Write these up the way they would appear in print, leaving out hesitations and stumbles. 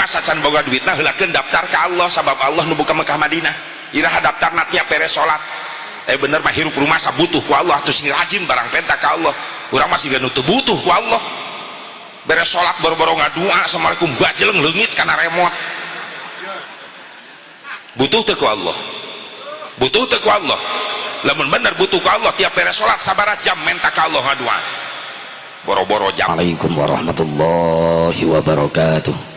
rumah sacan boga duitna heulakeun daftar ka Allah sabab Allah nu buka Mekah Madinah iraha daftarna tiap beres salat bener mah hirup rumah sabutuh ku Allah terus rajin barang penta ka Allah urang masih gak nutup butuh ku Allah beres salat boro-boro ngadua assalamualaikum bajeleng leungit kana remote butuh teu ku Allah butuh teu ku Allah lamun bener butuh ku Allah tiap beres salat sabaraha jam menta ka Allah ngadua boro-boro jam. Assalamualaikum warahmatullahi wabarakatuh.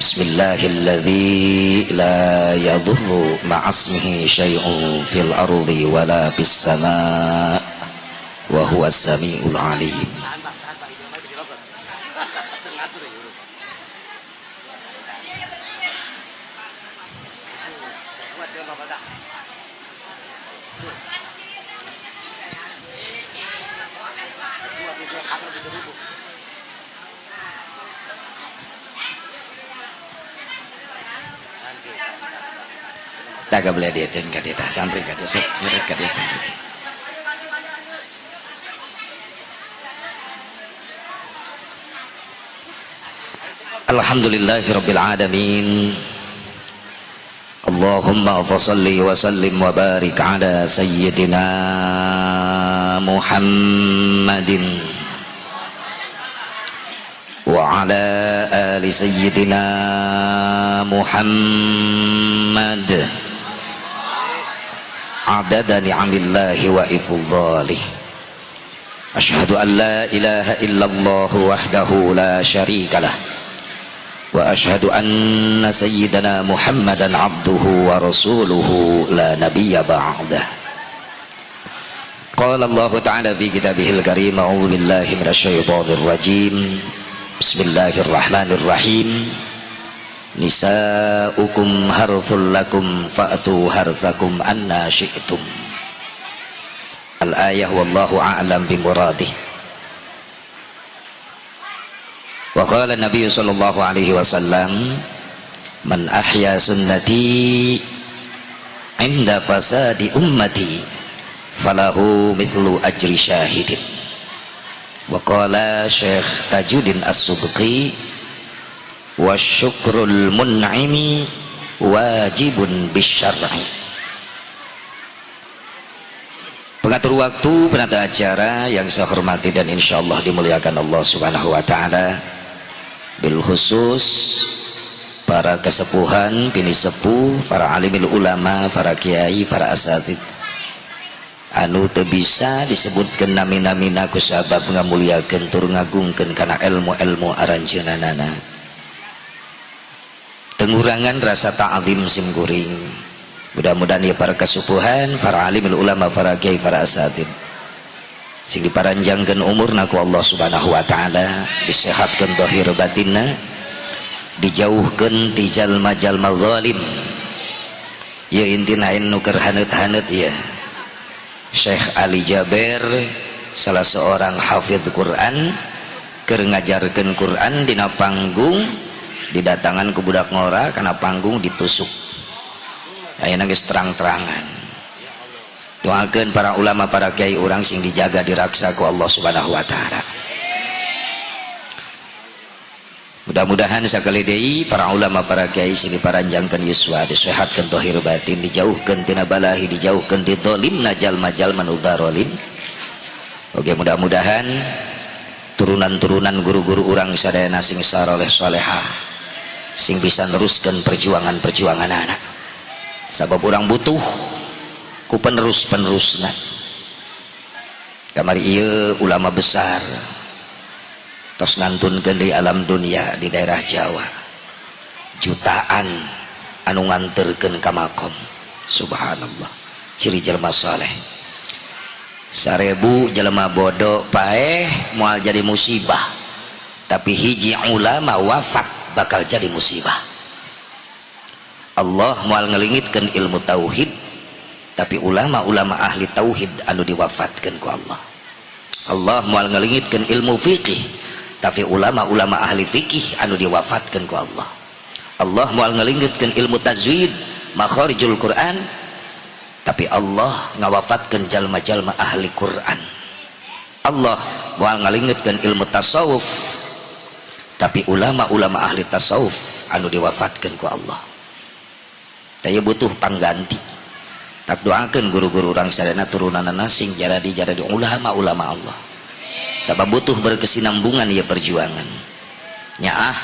Bismillahilladzi la yadurru ma'asmihi syai'un fil ardi wala bis sama' wa huwas sami'ul alim. Tak boleh diatin ka kita santri ka desa murid ka desa. Alhamdulillahirabbil alamin. Allahumma shalli wa sallim wa barik ala sayyidina Muhammadin wa ala ali sayyidina Muhammad adada ni'amillahi wa ifdhalih. Asyhadu an la ilaha illallah wahdahu la syarikalah wa asyhadu anna sayyidana Muhammadan abduhu wa rasuluhu la nabiyya ba'dah. Qala Allah ta'ala fi kitabihil karim a'udzu billahi minasy syaithanir rajim. Bismillahirrahmanirrahim. Nisa'ukum harthul lakum fa'tu harthakum anna syi'tum. Al-ayah wallahu a'lam bimuradih. Wa qala Nabi sallallahu alaihi wasallam man ahya sunnati inda fasadi ummati falahu mislu ajri syahidin. Wa qala Syekh Tajuddin As-Subqi wa syukrul mun'imi wajibun bisyar'i. Pengatur waktu, penata acara yang saya hormati dan insyaallah dimuliakan Allah subhanahu wa ta'ala, bil khusus para kesepuhan, bini sepuh, para alimil ulama, para kiai, para asatid anu teu bisa disebutkeun nami-namina ku sabab ngamuliakeun tur ngagungkeun kana ilmu-ilmu aranjeunanana. Tengurangan rasa ta'zim simkuring. Mudah-mudahan ya para kesupuhan, para alimul ulama, para kiai, para asatid sing diparanjangkeun umurna ku Allah subhanahu wa ta'ala, disehatkeun zahir batinna, dijauhkeun ti jalma-jalma zalim. Ya intina nu keur haneut-haneut ya. Syekh Ali Jaber salah seorang hafidz Quran keur ngajarkeun Quran dina panggung, didatangan ke budak ngora karena panggung ditusuk. Ayeuna geus terang-terangan. Doakeun para ulama, para kiai urang sing dijaga diraksa ku Allah Subhanahu wa taala. Mudah-mudahan sakali deui para ulama, para kiai sing diparanjangkeun yuswa, disehatkeun zahir batin, dijauhkeun tina balahi, dijauhkeun ti zalimna jalma-jalma nu dzalimin. Oke, mudah-mudahan turunan-turunan guru-guru urang sadayana sing saleh salehah sing bisa neruskan perjuangan-perjuangan anak. Sabab orang butuh ku penerus-penerusna. Kamari ieu ulama besar tos ngantunkeun di alam dunia di daerah Jawa jutaan anu nganterkeun ka makom. Subhanallah, ciri jelema saleh. 1000 jelema bodoh paeh moal jadi musibah, tapi hiji ulama wafat bakal jadi musibah. Allah moal ngelingitkeun ilmu tauhid, tapi ulama-ulama ahli tauhid anu diwafatkeun ku Allah. Allah moal ngelingitkeun ilmu fikih, tapi ulama-ulama ahli fikih anu diwafatkeun ku Allah. Allah moal ngelingitkeun ilmu tajwid, makharijul Quran, tapi Allah ngawafatkeun jalma-jalma ahli Quran. Allah moal ngalingetkeun ilmu tasawuf, tapi ulama-ulama ahli tasawuf anu diwafatkeun ku Allah teu butuh pangganti. Tak doakeun guru-guru urang sadayana turunanna sing jaradi ulama-ulama Allah, sabab butuh berkesinambungan ieu perjuangan. Nyaah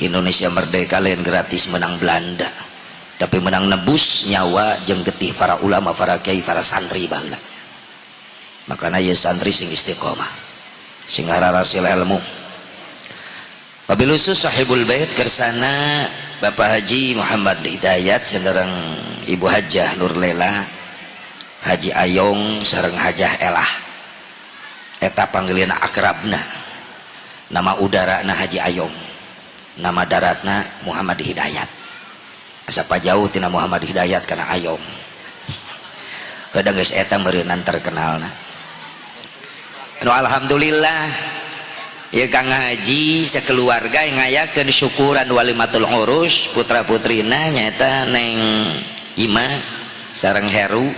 Indonesia merdeka lain gratis menang Belanda, tapi menang nebus nyawa jeung getih para ulama, para kiai, para santri baheula. Makana ieu santri sing istiqomah, sing hararasil ilmu. Wabilusus sahibul bait kersana Bapak Haji Muhammad Hidayat sendereng Ibu Hajah Nurlela, Haji Ayong sareng Hajah Elah. Eta panggilina akrabna. Nama udarana Haji Ayong, nama daratna Muhammad Hidayat. Asapa jauh tina Muhammad Hidayat kana Ayong. Kadang geus eta meureunan terkenalna. Anu alhamdulillah ya Kang Haji sekeluarga yang ngayakeun syukuran walimatul urus putra putrina nyaeta Neng Ima sareng Heru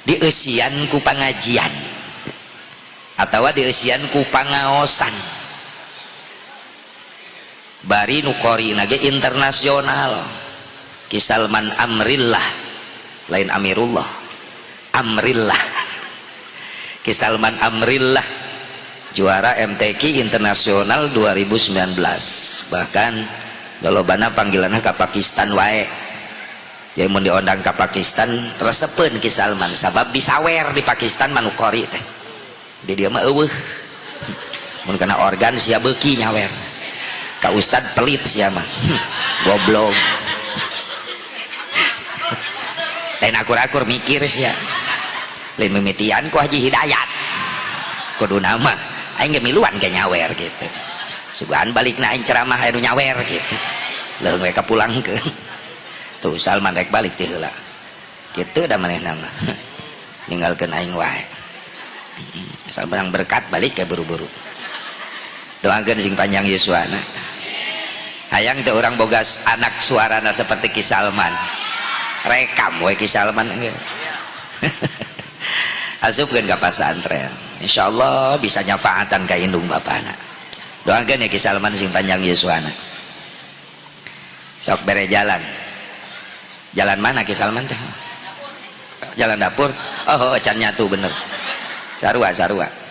dieusian ku pangajian atawa dieusian ku pangaosan bari nu qorina ge internasional. Ki Salman Amrillah lain Amirullah, Amrillah. Ki Salman Amrillah juara MTQ internasional 2019, bahkan lolobana panggilanna ka Pakistan wae. Jadi mun diondang ka Pakistan resepeun Ki Salman sabab disawer di Pakistan manu qori teh. Di dia mah eueuh. Mun kana organ sia beuki nyawer. Ka ustad pelit sia mah. Goblok. Lain akur-akur mikir sia. Lain mimitian ku Haji Hidayat. Kudu nama aing ge miluan ge nyawer gitu. Sugan balikna aing ceramah anu nyawer gitu. Leung we kapulangkeun. Tuh Salman rek balik teh heula. Kitu da manehna mah. Ninggalkeun aing wae. Asal menang berkat balik ke buru-buru. Doakeun sing panjang yuswana. Hayang teu urang boga anak suarana seperti Ki Salman. Rekam we Ki Salman geus. Asupkeun ka pasantren. Insyaallah bisa nyafaatan ka indung bapana. Doakeun ya Ki Salman sing panjang yuswana. Sok bere jalan. Jalan mana Ki Salman teh? Jalan dapur. Oh, can nyatu bener. Sarua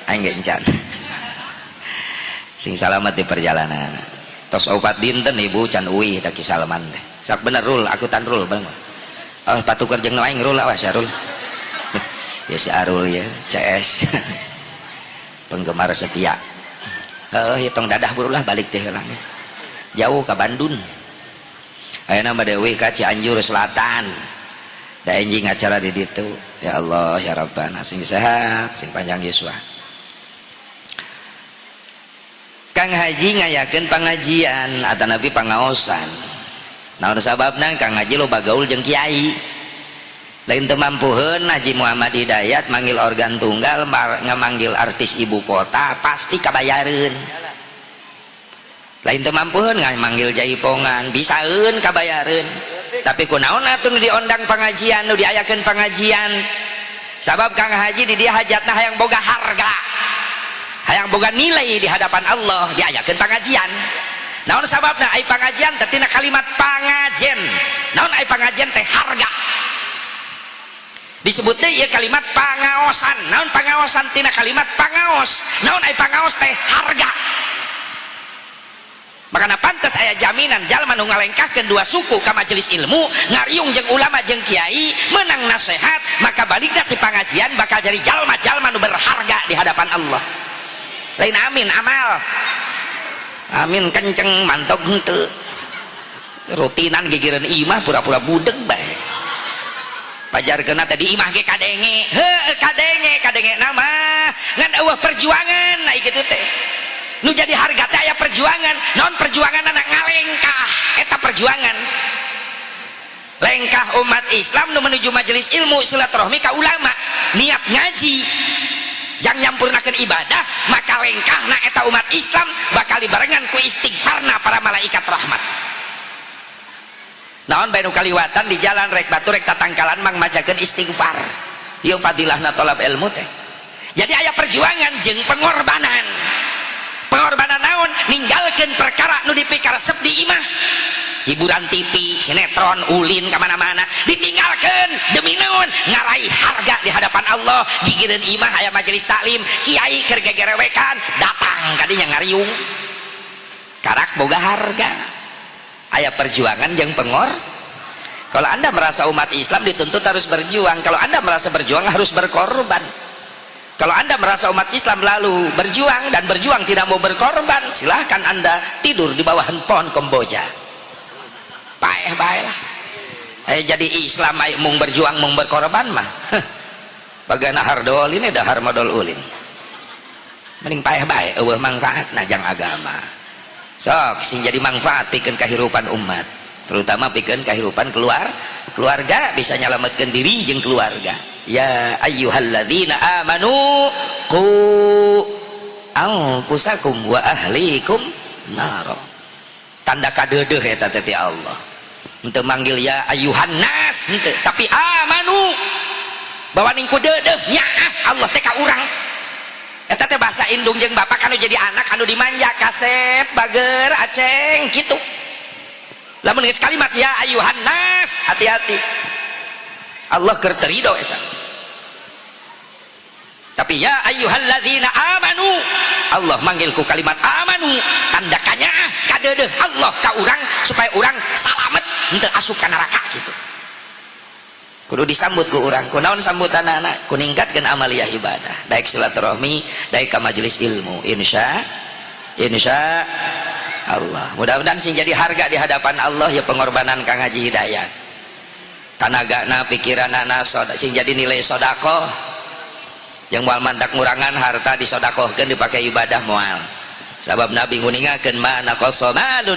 aing ge encan. Sing salamet di perjalanan. Tos opat dinten ibu can uih da Ki Salman teh. Sak bener rul, aku tan rul bener. Oh, patukar jeung nu aing rul awas ya rul. Ya si Arul ya, CS. Penggemar setia. Tong dadah burulah balik teh heula geus. Jauh ka Bandung. Ayeuna mah deui ka Cianjur Selatan. Da enjing acara di ditu. Ya Allah ya Rabbana sing sehat, sing panjang yuswa. Kang Haji ngayakeun pangajian atau nabi pangaosan. Naon sababna Kang Haji loba gaul jeung kiai. Lain teu mampuheun Haji Muhammad Hidayat manggil organ tunggal ngamanggil artis ibu kota pasti kabayareun. Lain teu mampuheun ngamanggil jaipongan bisaeun kabayareun. Tapi kunaon atuh nu diondang pangajian nu diayakeun pangajian. Sabab Kang Haji di dia hajatna hayang boga harga. Hayang boga nilai di hadapan Allah diayakeun pangajian. Naon sababna ai pangajian teh tina kalimat pangajen. Naon ai pangajen teh harga. Disebutnya ya kalimat pangaosan. Naon pangaosan tina kalimat pangaos. Naon ai pangaos teh harga. Makana pantas aya jaminan jalma nu ngalengkahkeun dua suku ka majelis ilmu ngariung jeung ulama jeung kiai menang nasihat maka balikna ti pangajian bakal jadi jalma-jalma nu berharga di hadapan Allah. Lain amin amal. Amin kenceng mantok henteu. Rutinan gigireun imah pura-pura budeg bae. Pajarkeunna teh di imah ge kadenge. Heuh kadenge nama ngan eueuh perjuangan nah kitu teh. Nu jadi harga teh aya perjuangan. Naon perjuangan anak ngalengkah eta perjuangan. Lengkah umat Islam nu menuju majelis ilmu silaturahmi ka ulama, niat ngaji jang nyampurnakeun ibadah, maka lengkahna eta umat Islam bakal dibarengan ku istighfarna para malaikat rahmat. Naon bae nu kaliwatan di jalan rek batu rek tatangkalan mang majakeun istighfar. Ieu fadilahna tolab ilmu teh. Jadi aya perjuangan jeung pengorbanan. Pengorbanan naon? Ninggalkeun perkara nu dipikaresep di imah. Hiburan TV, sinetron, ulin kemana-mana ditinggalkan demi naon? Ngarai harga di hadapan Allah. Gigireun imah aya majelis taklim, kiai keur gegerewekan, datang kadinya ngariung. Karak boga harga. Aya perjuangan jeung pengor. Kalau Anda merasa umat Islam dituntut harus berjuang, kalau Anda merasa berjuang harus berkorban. Kalau Anda merasa umat Islam lalu berjuang dan berjuang tidak mau berkorban, silahkan Anda tidur di bawah pohon Kamboja. Baik lah. Jadi Islam mung berjuang mung berkorban mah. Bagana hardol ini dahar modal ulin. Mending baik eueuh manfaatna jang agama. Sok sing jadi manfaat pikeun kahirupan umat, terutama pikeun kahirupan keluarga bisa nyalametkeun diri jeung keluarga. Ya ayyuhalladzina amanu qu anfusakum wa ahlikum nar. Tanda kadeudeuh eta teh ti Allah. Untuk manggil ya ayuhan nas ente, tapi amanu bahwa ningku deudeuh nyaah Allah teh ka urang. Eta teh bahasa indung jeung bapak anu jadi anak anu dimanja kasep bager aceng gitu. Lamun geus kalimat ya ayuhan nas, hati-hati. Allah keur teu ridho eta. Tapi ya ayyuhalladzina amanu, Allah manggil ku kalimat amanu, tanda kanyaah kadeudeuh Allah ka urang supaya urang salamet henteu asup ka neraka gitu. Kudu disambut ku urang. Kunaon sambutanana? Ku ningkatkeun amaliyah ibadah, daek silaturahmi, daek ka majelis ilmu. Insya Allah. Mudah-mudahan sing jadi harga di hadapan Allah ya pengorbanan Kang Haji Hidayat. Tanagana, pikiranana, sing jadi nilai sedekah. Yang moal mantak ngurangan harta disodakohkeun dipakai ibadah moal. Sabab Nabi nguningakeun ma naqasa malun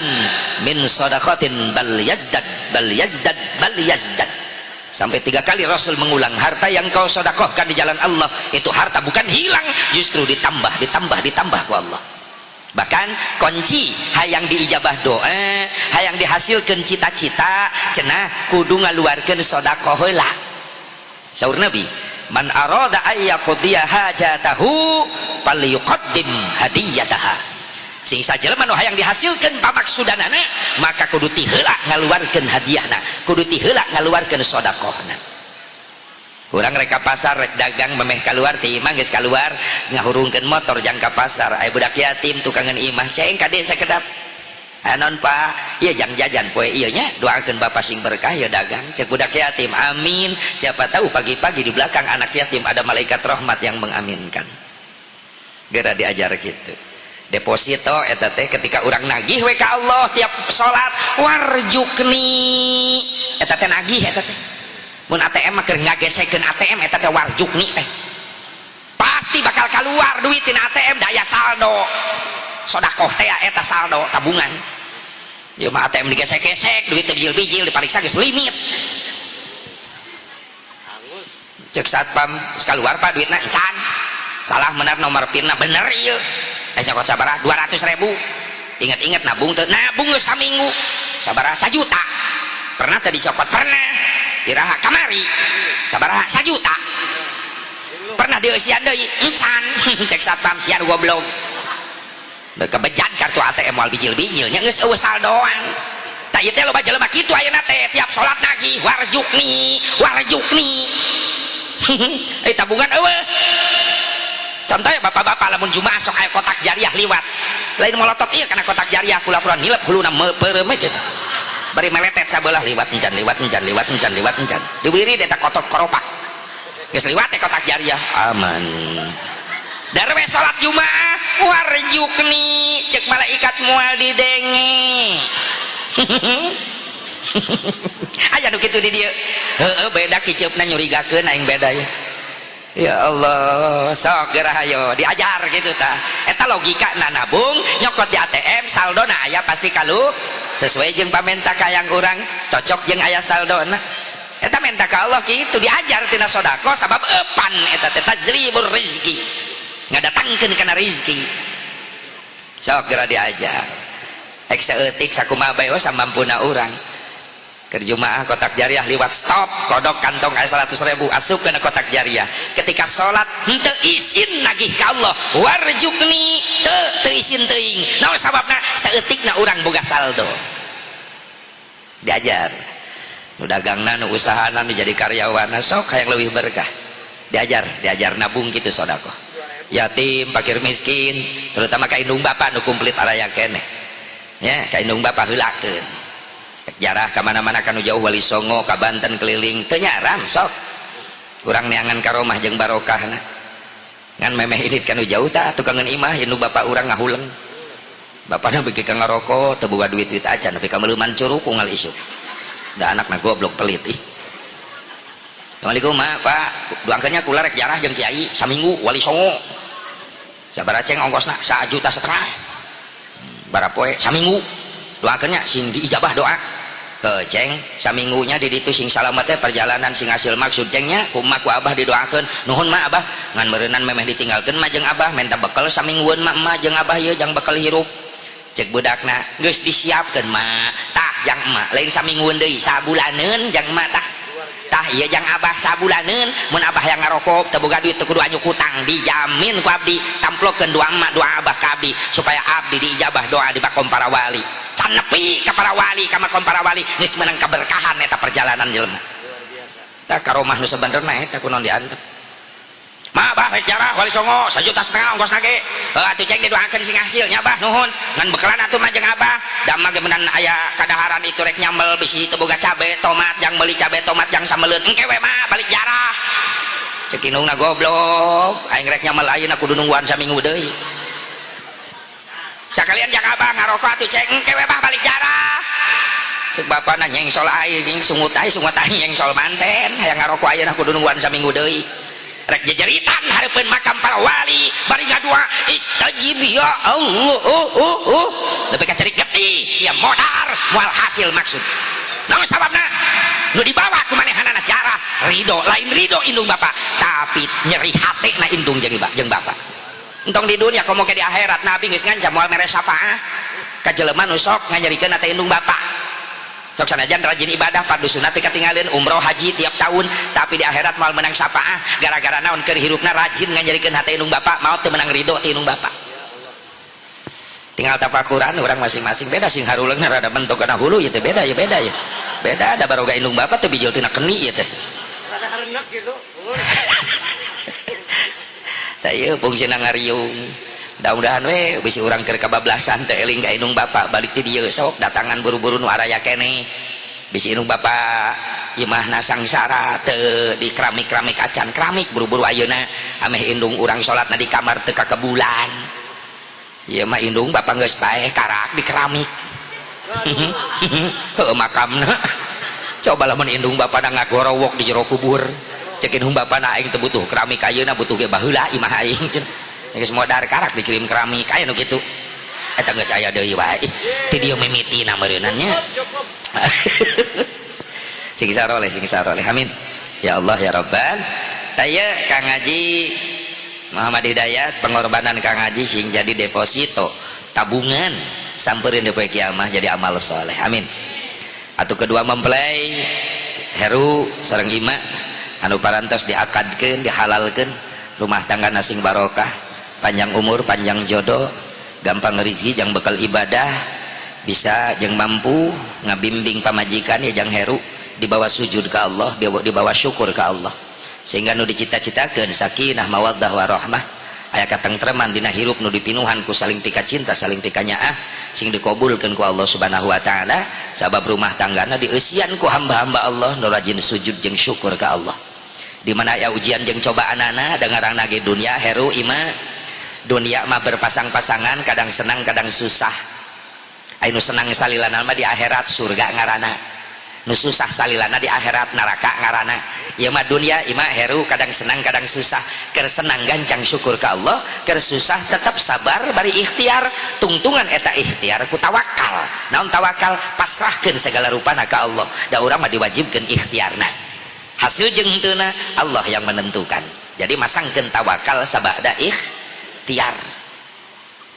min shadaqatin bal yazdad. Sampai 3 kali Rasul mengulang, harta yang kau sodakohkan di jalan Allah itu harta bukan hilang, justru ditambah ku Allah. Bahkan kunci hayang diijabah doa, hayang dihasilkeun cita-cita, cenah kudu ngaluarkeun sedekah heula. Saur Nabi, man arada ayyaqdiya hajatahu falyuqaddim hadiyataha. Sing sajelema nu hayang dihasilkeun pamaksudanana maka kudu ti heula ngaluarkeun hadiahna, kudu ti heula ngaluarkeun sedekahna. Urang rek ka pasar rek dagang memeh kaluar ti imah geus kaluar ngahurungkeun motor jang ka pasar, aya budak yatim tukangan imah ceng ka desa kedap. Anon Pak, iya jang jajan poe ieu nya, doakeun Bapak sing berkah ya dagang. Cek budak yatim, amin. Siapa tahu pagi-pagi di belakang anak yatim ada malaikat rahmat yang mengaminkan. Gara diajar gitu. Deposito eta teh ketika urang nagih we ka Allah tiap salat warjukni. Eta teh nagih eta teh. Mun ATM mah keur ngagesekeun ATM eta teh warjukni teh. Pasti bakal keluar duit tina ATM daya saldo. Sedekah teh eta saldo tabungan. Ya mah ATM digesek-gesek, duit bijil-bijil dipariksa geus limit. Cek satpam keluar Pak duitna encan. Salah bener nomor PIN-na bener ieu. Teh nyokot sabaraha? 200.000. Ingat-ingat nabung teu? Nabung geus saminggu. Sabaraha? 1 juta. Pernah teh dicopot? Pernah. Iraha kamari. Sabaraha? 1 juta. Pernah dieusian deui? Encan. Cek satpam sian goblok. Kebejan kartu ATM wal bijil-bijil nya geus eueuh saldoan. Tah ieu teh loba jelema kitu ayeuna teh tiap salat nagih warjukni. Tabungan eueuh. Contohnya bapak-bapak lamun Jumaah sok aya kotak jariah liwat. Lain molotot ieu kana kotak jariah kula-kula nilep huluna peureum kitu. Bari meletet sabelah liwat encan. Diwiri eta kotak koropak. Geus liwat teh kotak jariah aman. Darwe salat Jumaah warjukni cek malaikat moal didenge. Aya nu kitu di dieu. Heueuh beda kiceupna nyurigakeun aing beda ya. Ya Allah, sok geurah hayo diajar gitu tah. Eta logikana nabung, nyokot di ATM, saldona aya pasti kalu sesuai jeung pamenta kayang urang, cocok jeung aya saldona. Eta menta ka Allah kitu diajar tina sedekah sabab eupan eta teh tajlibur rizki. Ngadatangkeun kana rezeki. Sok geura diajar. Ek saeutik sakumaha bae we samampuna urang. kerjumaah kotak jariah liwat stop kodok kantong aya 100.000 asup ke kotak jariah ketika sholat henteu isin nagih ka Allah warjukni teu isin teuing naon sababna saeutikna urang boga saldo diajar nu dagangna nu usahana nu jadi karyawana sok hayang leuwih berkah diajar nabung gitu sodako yatim fakir miskin terutama ka indung bapa nu kumplit araya keneh ya ka indung bapa heulakeun jarah kemana-mana kanu jauh Wali Songo ka Banten keliling teu nyaran sok urang neangan ka romah jeung barokahna ngan memeh idit kanu jauh tah tukangan imah anu bapak urang ngahuleng bapana beuki ka ngarokok teu boga duit acan tapi ka meuleuman curug unggal isuk da anakna goblok pelit ih Assalamualaikum ma pak doangkeunnya kula rek jarah jeung kiai saminggu Wali Songo sabaraha ceng ongkosna 1,5 juta barapoe saminggu doakeunnya sing diijabah doa ceng saminggunya di ditu sing salamet teh perjalanan sing hasil maksud cengnya kumaha ku abah didoakeun nuhun mah abah ngan meureunan memeh ditinggalkeun mah jeung abah minta bekal saminggueun mah emah jeung abah ieu jang bekal hirup cek budakna geus disiapkeun mah tah jang emak lain saminggueun deui sabulaneun jang emak tah ieu jang abah sabulaneun mun abah yang ngarokok teu boga duit teu kudu anyuk hutang dijamin ku abdi tamplokeun doa emak doa abah ka abdi supaya abdi diijabah doa di makom para wali can nepi ka para wali ka makom para wali geus meunang keberkahan eta perjalanan jelema tah ka rumah nu sabenerna eta kunaon diantep mah bah rek jarah Wali Songo 1,5 juta ongkosna ge atuh ceng didoakeun sing hasilnya bah nuhun ngan bekalan atuh mah jeung abah da mah ge meunang aya kadaharan itu rek nyambel bisi teu boga cabe tomat jang meuli cabe tomat jang sameuleun engke we mah balik jarah cek indungna goblok aing rek nyambel ayeuna kudu nungguan saminggu deui sakalian jang abah ngarokok atuh ceng engke we mah balik jarah cek bapana nyengsol aing sungut aing nyengsol manten hayang ngarokok ayeuna kudu nungguan saminggu deui rek jejeritan hareupeun makam para wali bari ngadua istajib ya Allah lebih ka cerik getih sia modar moal hasil maksud naon sababna nu dibawa ku manehanana jarah ridho lain ridho indung bapak tapi nyeri hatena indung jeung bapak entong di dunia komo ke di akhirat nabi geus ngancam moal mere syafaah ka jelema nu sok nganyarikeun ate indung bapak sok sanajan rajin ibadah pardu sunat teh katinggalieun umroh haji tiap tahun tapi di akhirat moal menang syafaah gara-gara naon keur hirupna rajin nganyarikeun hate indung bapak maot teu menang ridho ti indung bapak tinggal tafakuran orang masing-masing beda sing haruleungna rada mentok kana hulu ieu teh beda ya beda ada baroga indung bapak teh bijil tina keni ieu teh rada hareunep kitu tah ieu fungsina ngariung mudah-mudahan we bisi urang keur kabablasan teu eling ka indung bapak balik ti dieu sok datangan buru-buru nu araya keneh bisi indung bapak ieu mah nasangsara teu di keramik acan keramik buru-buru ayeuna ameh indung urang salatna di kamar teu kakebulan ieu mah indung bapak geus bae karak di keramik heuh makamna coba lamun indung bapana ngagorowok di jero kubur cek indung bapana aing teu butuh keramik ayeuna butuh ge baheula imah aing geus modar karak dikirim keramik aya nu kitu eta geus aya deui wae ti dieu mimitina meureunannya sing saroleh amin ya Allah ya Rabbal taya Kang Haji Muhammad Hidayat pengorbanan Kang Haji sing jadi deposito tabungan sampeureuin deui poe kiamah jadi amal soleh amin atuh kedua mempelai Heru sareng Ima anu parantos diakadkeun dihalalkeun rumah tangga sing barokah panjang umur panjang jodoh gampang rezeki jang bekal ibadah bisa jang mampu ngabimbing pamajikan ya jang Heru dibawa sujud ke Allah dibawa syukur ke Allah sehingga nu dicita-citakeun sakinah mawaddah warahmah aya katentreman dina hirup nu dipinuhan ku saling tika cinta saling tika nyaah sing dikabulkeun ku Allah subhanahu wa ta'ala sabab rumah tanggana dieusian ku hamba-hamba Allah nu rajin sujud jeung syukur ke Allah di mana ya ujian jeung cobaanana dengarangna ge dunia Heru Ima dunia mah berpasang-pasangan kadang senang kadang susah anu senang salilana mah di akhirat surga ngaranna nu susah salilana di akhirat neraka ngaranna ieu mah dunia Ima Heru kadang senang kadang susah keur senang gancang syukur ke Allah keur susah tetap sabar bari ikhtiar tungtungan eta ikhtiar ku tawakal naon tawakal pasrahkeun segala rupana ka Allah da urang mah diwajibkeun ikhtiarna hasil jeung henteuna Allah yang menentukan jadi masangkeun tawakal sabada ikhtiar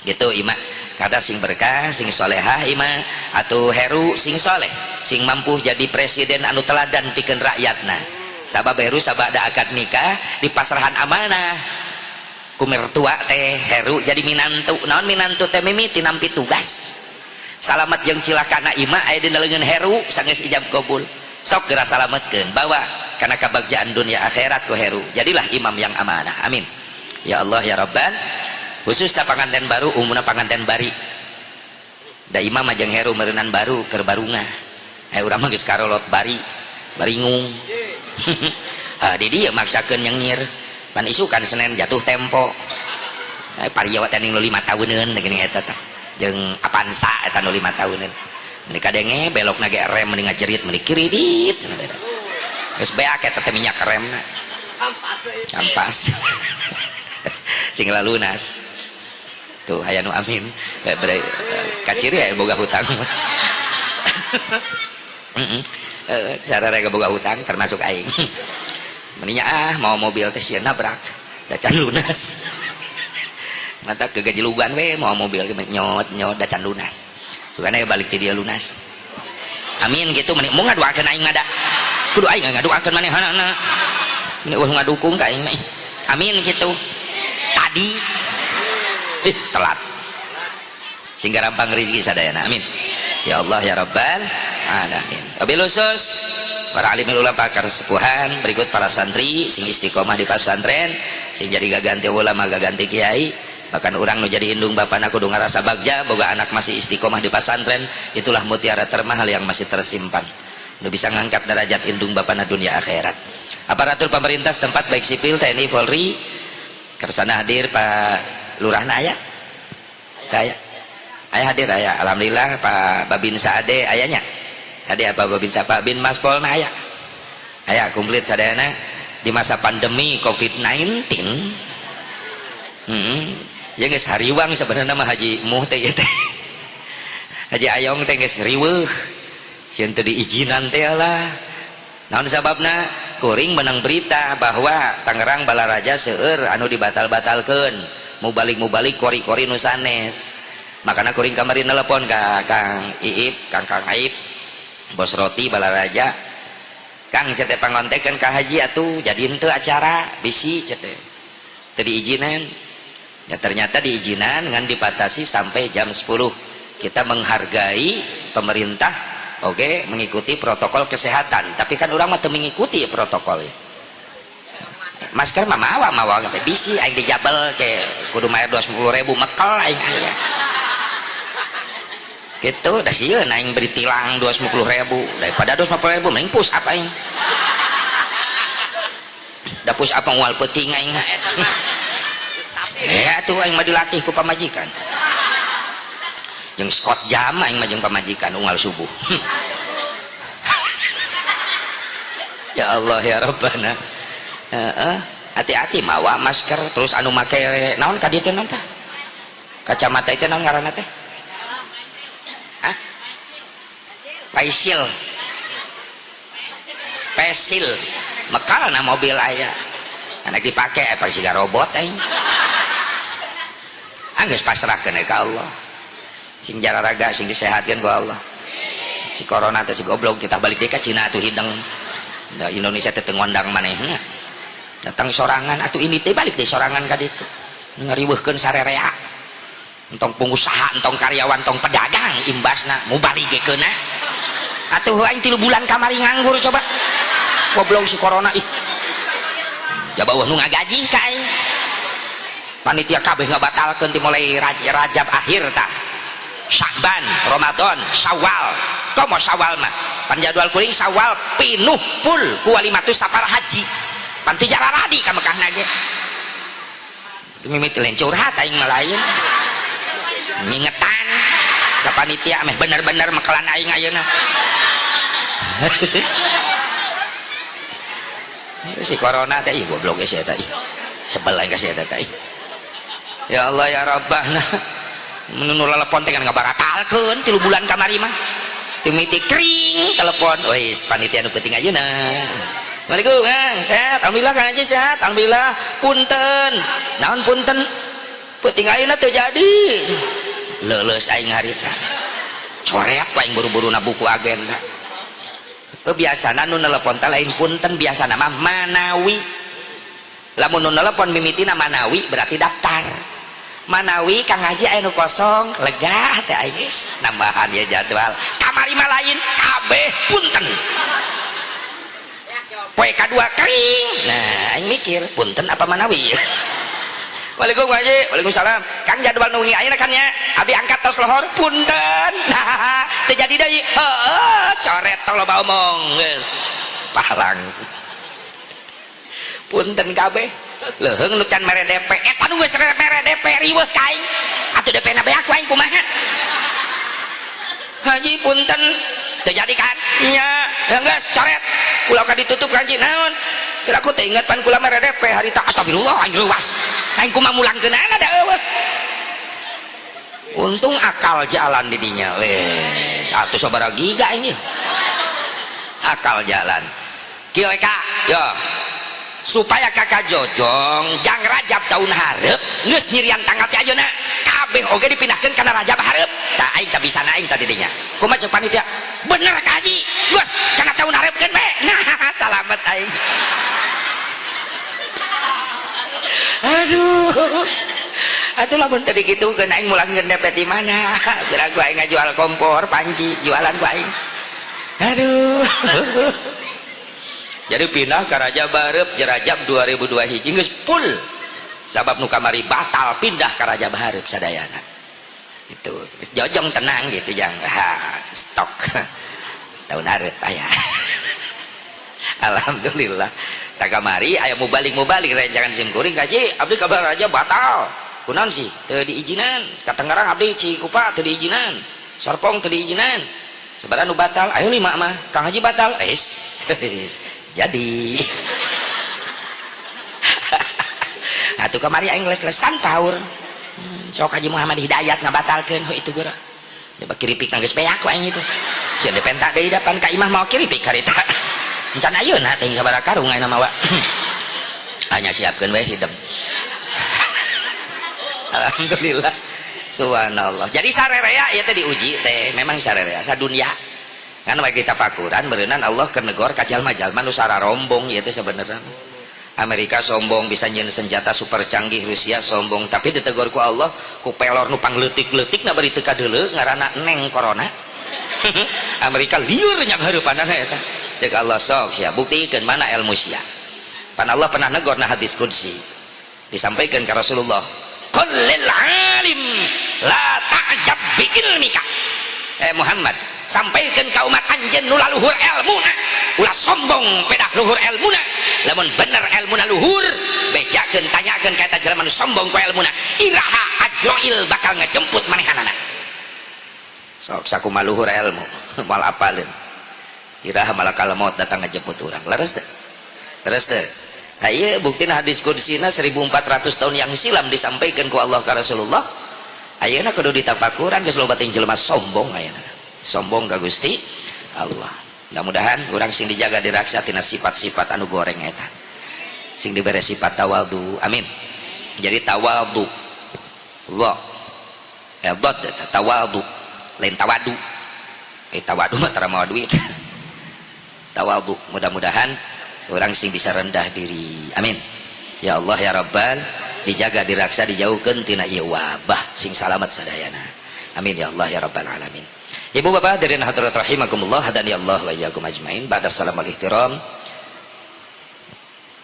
gitu Ima kada sing berkah sing solehah Ima atuh Heru sing soleh sing mampu jadi presiden anu teladan pikeun rakyatna. Sabab heru sabada akad nikah dipasrahan amanah ku mertua teh heru jadi minantu. Naon minantu teh mimiti nampi tugas. Salamet jeung cilakana imah aya dina leungeun heru sanggeus ijab qabul. Sok geura salametkeun bawa kana kabagjaan dunia akhirat ku heru. Jadilah imam yang amanah. Amin. Ya Allah ya Rabban. Khusus ta panganten baru umumna panganten bari. Da imam jeung heru meureunnan baru keur barungah. Aya urang mah geus karolot bari, baringung. Di dieu maksakeun nyengir. Pan isukan Senin jatuh tempo. Pariyawa teh ning 5 tahuneun geuning eta teh. Jeung Avanza eta nu 5 tahuneun. Meni kadenge belokna ge rem mending ngajerit meni kiridit. Geus beak eta teh minyak remna. Ampas. Sing lunas. Tuh aya nu amin. Kaciri aya boga hutang. Cara rega boga hutang termasuk aing. Meninya mau mobil teh sieun nabrak da can lunas. Mantap ke gajilugan we mau mobil nyot da can lunas. Sukana balik ti dia lunas. Amin gitu meni mun ngaduakeun aing ngada. Kudu aing ngaduakeun manehanana. Meni ngadukung ka aing mah. Amin gitu. Tadi telat sehingga rampang rezeki sadayana. Amin ya Allah ya Rabbal alamin. Wabil khusus para alim ulama pakar sepuhan berikut para santri sing istiqomah di pesantren sing jadi gaganti ulama gaganti kiai bahkan orang nu jadi indung bapana kudu ngarasa bagja boga anak masih istiqomah di pesantren. Itulah mutiara termahal yang masih tersimpan nu bisa ngangkat derajat indung bapana dunia akhirat. Aparatur pemerintah setempat baik sipil TNI Polri kersana hadir Pak Lurahna aya hadir aya. Alhamdulillah Pak Babin Saade ayanya tadi apa Babin Pak Bin Mas Polna aya komplit sadayana di masa pandemi COVID-19. Ya geus hariwang sebenarnya mah Haji Muh teh Haji Ayong teh geus riweuh sieun teu diizinan teh lah. Naon sababna? Kuring menang berita bahwa Tangerang Balaraja seueur anu dibatal-batalkeun mubalik kori-kori nu sanes. Makana kuring kamari nelpon ka Kang Iip, Kang Aip, Bos Roti Balaraja. Kang cete pangontekeun ka haji atuh jadi henteu acara bisi cete. Teu diizinan. Ya ternyata diizinan ngan dipatasi sampai jam 10. Kita menghargai pemerintah, oke, mengikuti protokol kesehatan. Tapi kan orang mah teu mengikuti protokol ya. Masker mah mawa teh bisi aing dijabel ke kudu mayar 20.000 mekel aing aya. Gitu da sieun aing beri tilang 20.000 daripada 20.000 mending push up aing. Da push up moal peuting aing. Ya tuh aing mah dilatih ku pamajikan. Jeung Scott Jam aing mah jeung pamajikan unggal subuh. Ya Allah ya Rabbana. Hati-hati mawa masker terus anu make naon ka dieu teh naon tah? Kacamata itu naon ngaranna teh? Hah? Pesil. Mekalna mobil aya. Anak dipake apa siga robot aing. Geus pasrahkeun ka Allah. Sing jararaga sing disehatkeun ku Allah. Si corona teh si goblok kita balik deui ka Cina atuh hideng. Da Indonesia teh teu ngondang manehna. Datang sorangan atuh ini teh balik deh sorangan ka ditu ngariweuhkeun sarerea entong pengusaha entong karyawan entong pedagang imbasna mau baligekeun atuh aing 3 bulan kamari nganggur coba goblok si corona ih ya bawah nu ngagaji ka aing panitia kabeh ngabatalkeun ti mulai Rajab akhir tah Syakban, Ramadan, Syawal. Komo Syawal mah pan jadwal kuring Syawal pinuh full ku walimatus safar haji. Panti jararadi ka Mekah nage. Mimiti lain curhat aing mah lain. Ngingetan ka panitia meh bener-bener mekelan aing ayeuna. Si corona teh goblok geus eta ih. Sebel aing ka si eta teh. Ya Allah ya Rabbana. Menunur telepon teh kan ngabaratalkeun 3 bulan kamari mah. Timiti kring telepon. Wis panitia nu penting ayeuna. Assalamualaikum Kang, sehat, alhamdulillah Kang Haji sehat, alhamdulillah. Punten, naon punten, penting ayeuna teu jadi. Leuleus aing harita. Coreak aing buru-buru na buku agenda. biasana nu nelpon teh lain punten, biasana mah manawi. Lamun nu nelpon mimitina manawi berarti daftar. Manawi Kang Haji aya nu kosong, lega teh aing geus nambahan ya jadwal. Kamari mah lain kabeh punten. Poe kadua kering. Nah, aing mikir punten apa manawi. Waalaikumsalam Haji. Waalaikumsalam. Kang jadwal nu ayeuna kan nya. Abi angkat tos lohor punten. Nah, teu jadi deui. Heeh, coret tong loba omong geus. Pahalang. Punten kabeh. Leuheung nu can mere DP. Eta nu geus mere DP riweuh ka aing. Atuh DP na beak aing kumaha? Haji punten teu jadi kan? Nya, ya geus coret. Kula ka ditutup Haji naon? Kira aku teh inget pan kula mere DP harita astagfirullah aing leuwas. Aing kumaha mulangkeunana da eueuh. Untung akal jalan di dinya. Weh, satu sabaraha giga ini. Akal jalan. Kieu Kak, yo. Supaya kakak jojong jang Rajab tahun hareup geus nyirian tanggal teh ayeuna kabeh oge dipindahkeun kana Rajab hareup. Tah aing teh bisa aing tadi dinya. Kumaha ceuk panitia? Bener Kak Haji. Geus kana tahun hareupeun we. Nah, salamet aing. Aduh. Atuh lamun teh dikitukeun aing mulangkeun DP di mana? Biragu aing ngajual kompor, panci, jualan ku aing. Aduh. Jadi pindah ke Rajab hareup Rajab 2002 hiji geus full. Sabab nu kamari batal pindah ke Rajab hareup sadayana. Itu jojong tenang gitu jang stok tahun hareup aya. Alhamdulillah. Tak kamari aya mubalik rencangan sim kuring Haji abdi kabar Rajab batal. Kunaon sih? Teu diijinan. Ka Tangerang abdi Cikupa teu diijinan. Serpong teu diijinan. Sabaraha nu batal? Ayo 5 mah. Kang Haji batal. Jadi atuh kamari aing les-lesan paur sok Haji Muhammad Hidayat ngabatalkeun itu geura coba kiripik geus beak ku aing itu sieun dipenta deui depan ka imah mau kiripik harita encan ayeuna teh sabaraha karung ayeuna mawa hanya siapkeun we hidep. Alhamdulillah subhanallah. Jadi sarerea ieu teh diuji teh memang sarerea sadunya kan bagi tafakuran berenang Allah ke negor ka jalma-jalma nu sararombong ieu teh sebenarnya. Amerika sombong bisa nyeun senjata super canggih, Rusia sombong tapi ditegor ku Allah ku pelor nu pangleutik-leutik na bari teu kadeuleu ngaranna neng corona. Amerika lieur nya hareupanana eta. Ceuk Allah sok sia buktikeun mana ilmu sia. Pan Allah pernah negor na hadis qudsi. Disampaikan ke Rasulullah, "Qul lil alim la ta'jab bi ilmika." Muhammad sampaikan ke umat anjeun nu laluhur ilmuna ulah sombong pedah luhur ilmuna lamun bener ilmuna luhur bejakeun tanyakeun ka eta jelema nu sombong ku ilmuna iraha ajroil bakal ngejemput manehanana sok sakumaha luhur ilmu moal apaleun iraha malakal maut datang ngejemput urang leres teh terus teh ieu buktina hadis qudsina 1400 tahun yang silam disampaikan ku Allah ka Rasulullah ayeuna kudu ditafakuran geus loba teh jelema sombong ayeuna sombong ka Gusti Allah. Mudah-mudahan urang sing dijaga diraksa tina sifat-sifat anu goreng eta. Sing dibere sifat tawadhu. Amin. Jadi tawadhu. Wa. Dot tawadhu. Lain tawadu. Tawadu mah tara mawa duit. Tawadhu. Mudah-mudahan urang sing bisa rendah diri. Amin. Ya Allah ya Rabbal dijaga diraksa dijauhkeun tina ieu wabah sing salamet sadayana. Amin ya Allah ya Rabbal alamin. Ibu bapak dari hadirat rahimakumullah hadani Allah wa iyyakum ajmain. Ba'da salamul ihtiram.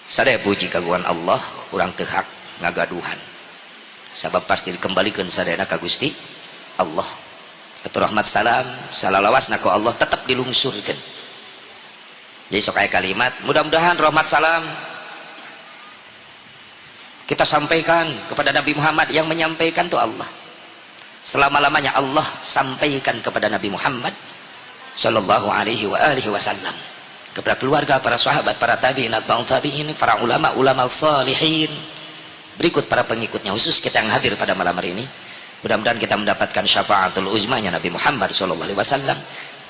Sadaya puji kagungan Allah urang teu hak ngagaduhan. Sabab pasti dikembalikan sadayana ka Gusti Allah. Atuh rahmat salam salalawasna ku Allah tetap dilungsurkeun. Jadi sok aya kalimat mudah-mudahan rahmat salam kita sampaikan kepada Nabi Muhammad yang menyampaikan itu Allah. Selama-lamanya Allah sampaikan kepada Nabi Muhammad sallallahu alaihi wa alihi wasallam, kepada keluarga, para sahabat, para tabi'in, atba'ut tabi'in, para ulama salihin, berikut para pengikutnya, khusus kita yang hadir pada malam hari ini. Mudah-mudahan kita mendapatkan syafaatul uzmanya Nabi Muhammad sallallahu alaihi wasallam.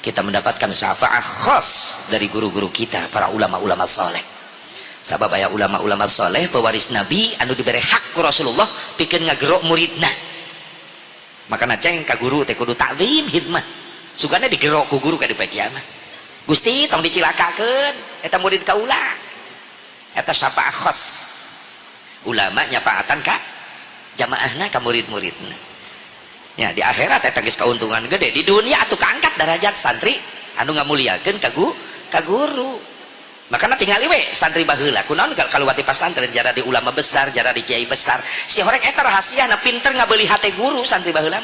Kita mendapatkan syafaat khas dari guru-guru kita, para ulama-ulama saleh. Sabab aya ulama-ulama saleh pewaris Nabi anu diberi hak ku Rasulullah pikeun ngagerok muridna. Makana ceng ka guru teh kudu takzim hidmah. Sugana digerok ku guru ka di poe kiamat. Gusti tong dicilakakeun eta murid kaula eta syafaat khos ulama nyafaatan ka jamaahna ka murid-muridna ya di akhirat eta geus kauntungan gede di dunia atuh kaangkat derajat santri anu ngamuliakeun ka guru makanya tinggali we santri baheula kunaon kalau wati pasantren jara di ulama besar jara di kiai besar si horek eta rahasiana pinter ngabeuli hate guru santri baheula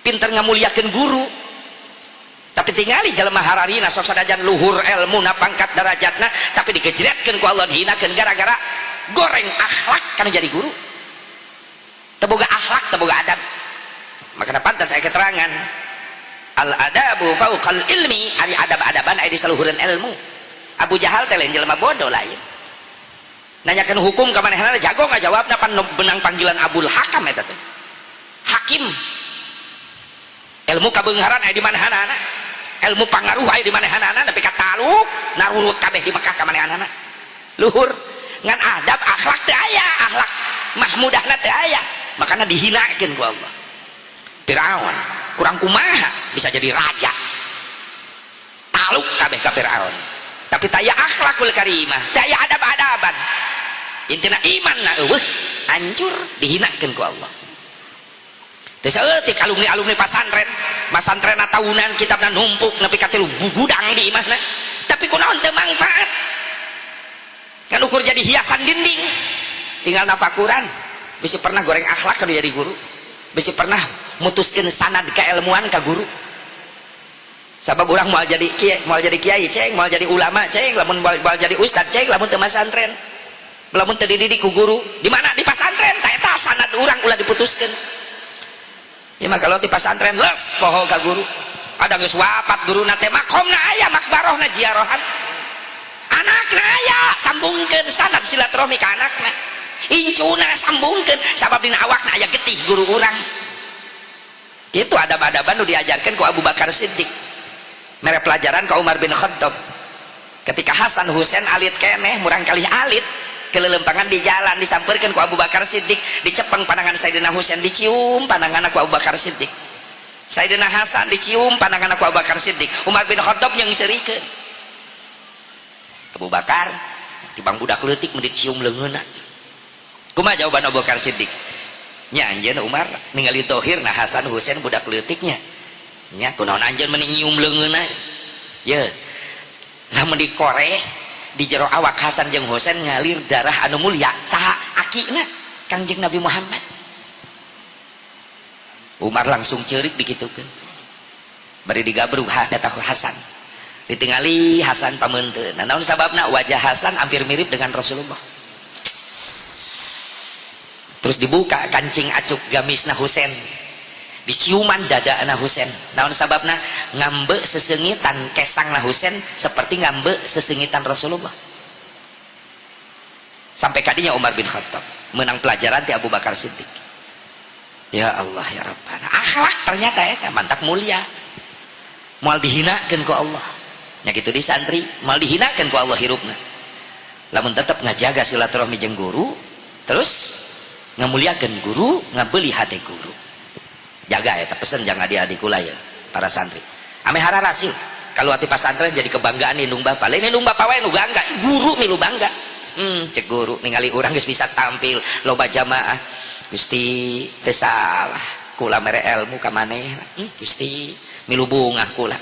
pinter ngamuliakeun guru tapi tinggali jelema hararina sok sadajan luhur ilmu na pangkat derajatna tapi digejretkeun ku Allah dihinakeun gara-gara goreng akhlak kana jadi guru teboga akhlak teboga adab makanya pantas saya keterangan al adabu fauqal ilmi ari adab-adaban aya di saluhureun ilmu. Abu Jahal teh lain jelema bodoh lain nanyakeun hukum ka manehna jago ngajawabna pan benang panggilan Abul Hakam eta teh hakim ilmu kabeungharan aya di manehanana ilmu pangaruh aya di manehanana nepi ka taluk narurut kabeh di Mekah ka manehanana luhur ngan adab akhlak teh aya akhlak mahmudahna teh aya makanya dihinakeun ku Allah. Firaun kurang kumaha bisa jadi raja taluk kabeh ka Firaun tapi taya akhlakul karimah taya adab-adaban intina iman na eueuh hancur dihinakeun ku Allah. Teu saeutik alumni pasantren masantrenna tahunan kitabna numpuk nepi ka 3 gudang di imahna tapi kunaon teu manfaat kan ukur jadi hiasan dinding tinggal nafakuran bisa pernah goreng akhlak kalau jadi guru bisa pernah mutuskeun sanad keilmuan ka guru sabab urang moal jadi kiai ceng moal jadi ulama ceng lamun moal jadi ustad ceng lamun teu masantren lamun teu dididik ku guru di mana di pasantren ta eta sanad urang ulah diputuskeun ya mah kalau di pasantren les poho ka guru ada geus wafat guruna teh makomna aya makbarohna ziarahan anakna aya sambungkeun sanad silaturahmi ka anakna incuna sambungkeun sabab dina awakna aya getih guru urang itu adab-adaban nu diajarkeun ku Abu Bakar Siddiq mere pelajaran ka Umar bin Khattab ketika Hasan Husain alit keneh murang kali alit kelelempangan di jalan disampeurkeun ku Abu Bakar Siddiq dicepeng pandangan Sayyidina Husain dicium pandangan ku Abu Bakar Siddiq Sayyidina Hasan dicium pandangan ku Abu Bakar Siddiq Umar bin Khattab nyeungseurikeun Abu Bakar tibang budak leutik mun dicium leungeunna kumaha jawaban Abu Bakar Siddiq nya anjeun Umar ningali tohir nah Hasan Husain budak leutiknya nya kunaon anjeun meni nyium leungeunna ye lamun dikoreh di jero awak Hasan jeung Husain ngalir darah anu mulia saha akina Kangjeng Nabi Muhammad. Umar langsung ceurik dikitukeun bari digabrug eta Hasan ditingali Hasan pameunteun nah naon sababna wajah Hasan hampir mirip dengan Rasulullah terus dibuka kancing acuk gamisna Husain diciuman dada anak Husain naon sababna ngambe sesengitan kesangna Husain seperti ngambe sesengitan Rasulullah sampai kadinya Umar bin Khattab menang pelajaran ti Abu Bakar Siddiq. Ya Allah ya Rabbana akhlak ternyata eta mantak mulia moal dihinakeun ku Allah nya kitu di santri moal dihinakeun ku Allah hirupna lamun tetep ngajaga silaturahmi jeung guru terus ngamuliakeun guru ngabeuli hate guru jaga ya pesen jangan adik-adik kula ya para santri ame hararasil kalau hati pasantren jadi kebanggaan indung bapak lain indung bapak wae nu bangga guru milu bangga cek guru ningali urang geus bisa tampil loba jamaah Gusti teu salah kula mere ilmu ka maneh Gusti milu bunga kula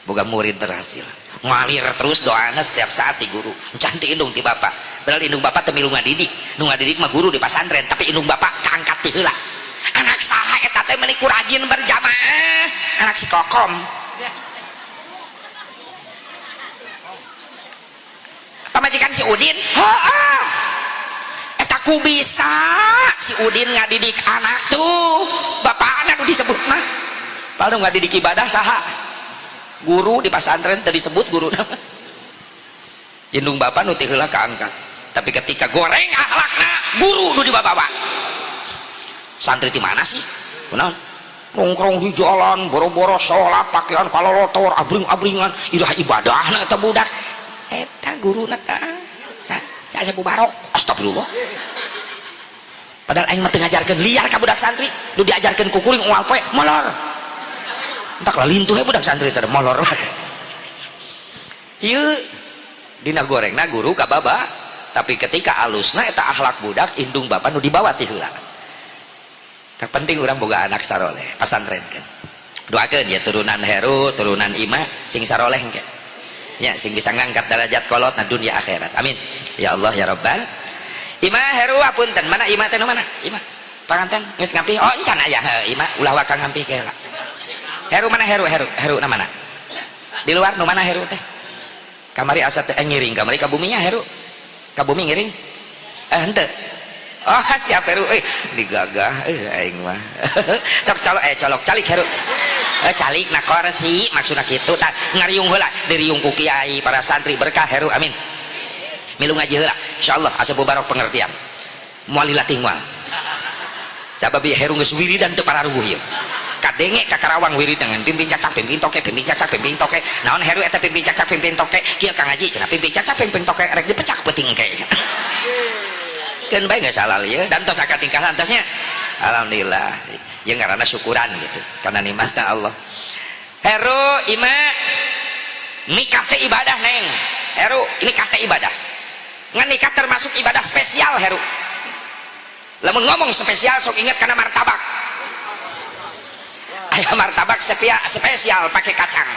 boga murid berhasil ngalir terus doana setiap saat di guru cantik indung ti bapak padahal indung bapak teu milu ngadidik nu ngadidik mah guru di pasantren tapi indung bapak kaangkat ti heula anak saha eta teh meuni rajin berjamaah anak si Kokom pamajikan si Udin heeh eta ku bisa si Udin ngadidik anak tuh bapakna nu disebut mah padahal ngadidik ibadah saha guru di pasantren tadi disebut guru indung bapak nu teh heula kaangkat tapi ketika goreng akhlakna guru nu dibawa santri di mana sih kunaon nongkrong di jalan boro-boro sholat pakaian kalolotor abring-abringan irah ibadahna eta budak eta guruna tah saya bubarok astagfirullah padahal aing mah teu ngajarkeun liar ka budak santri nu diajarkeun ku kuring moal poe molor entak lah lintuh budak santri teh molor ieu dina gorengna guru ka baba, tapi ketika alusna eta akhlak budak indung bapa nu dibawa ti heula. Terpenting urang boga anak saroleh pasantren kan. Doakeun ya turunan Heru, turunan Ima sing saroleh engke. Ya sing bisa ngangkat derajat kolot na dunia akhirat. Amin. Ya Allah ya Rabbal. Ima Heru apunten, mana Ima teh nu mana? Ima. Panganten geus ngampi. Oh encan aya Ima ulah waka ngampi ke heula. Heru mana Heru? Heru na mana? Di luar nu mana Heru teh? Kamari asa teh ngiring, kamari ka buminya Heru. Ka bumi ngiring. Henteu. Oh siap Heru digagah aing mah. Sok colok calik Heru. Calik na korsi maksudna kitu tah ngariung heula diriung ku kiai para santri berkah Heru amin. Milu ngaji heula insyaallah asa bubarok pengertian. Moal dilatih moal. Sabab Heru geus wiridan teu pararuguh ieu. Kadenge ka Karawang wirid dengan pimpin cacak pimpin toke naon Heru eta pimpin cacak pimpin toke kieu ka ngaji cenah pimpin cacak pimpin toke rek dipecak peuting ke. Kan bae nggak salah ya dan tos akad tingkah lantasnya alhamdulillah ya ngaranna syukuran gitu karena nikmatna Allah. Heru Ima nikah teh ibadah neng. Heru nikah teh ibadah ngan nikah termasuk ibadah spesial Heru. Lamun ngomong spesial sok inget karena martabak aya martabak spesial pakai kacang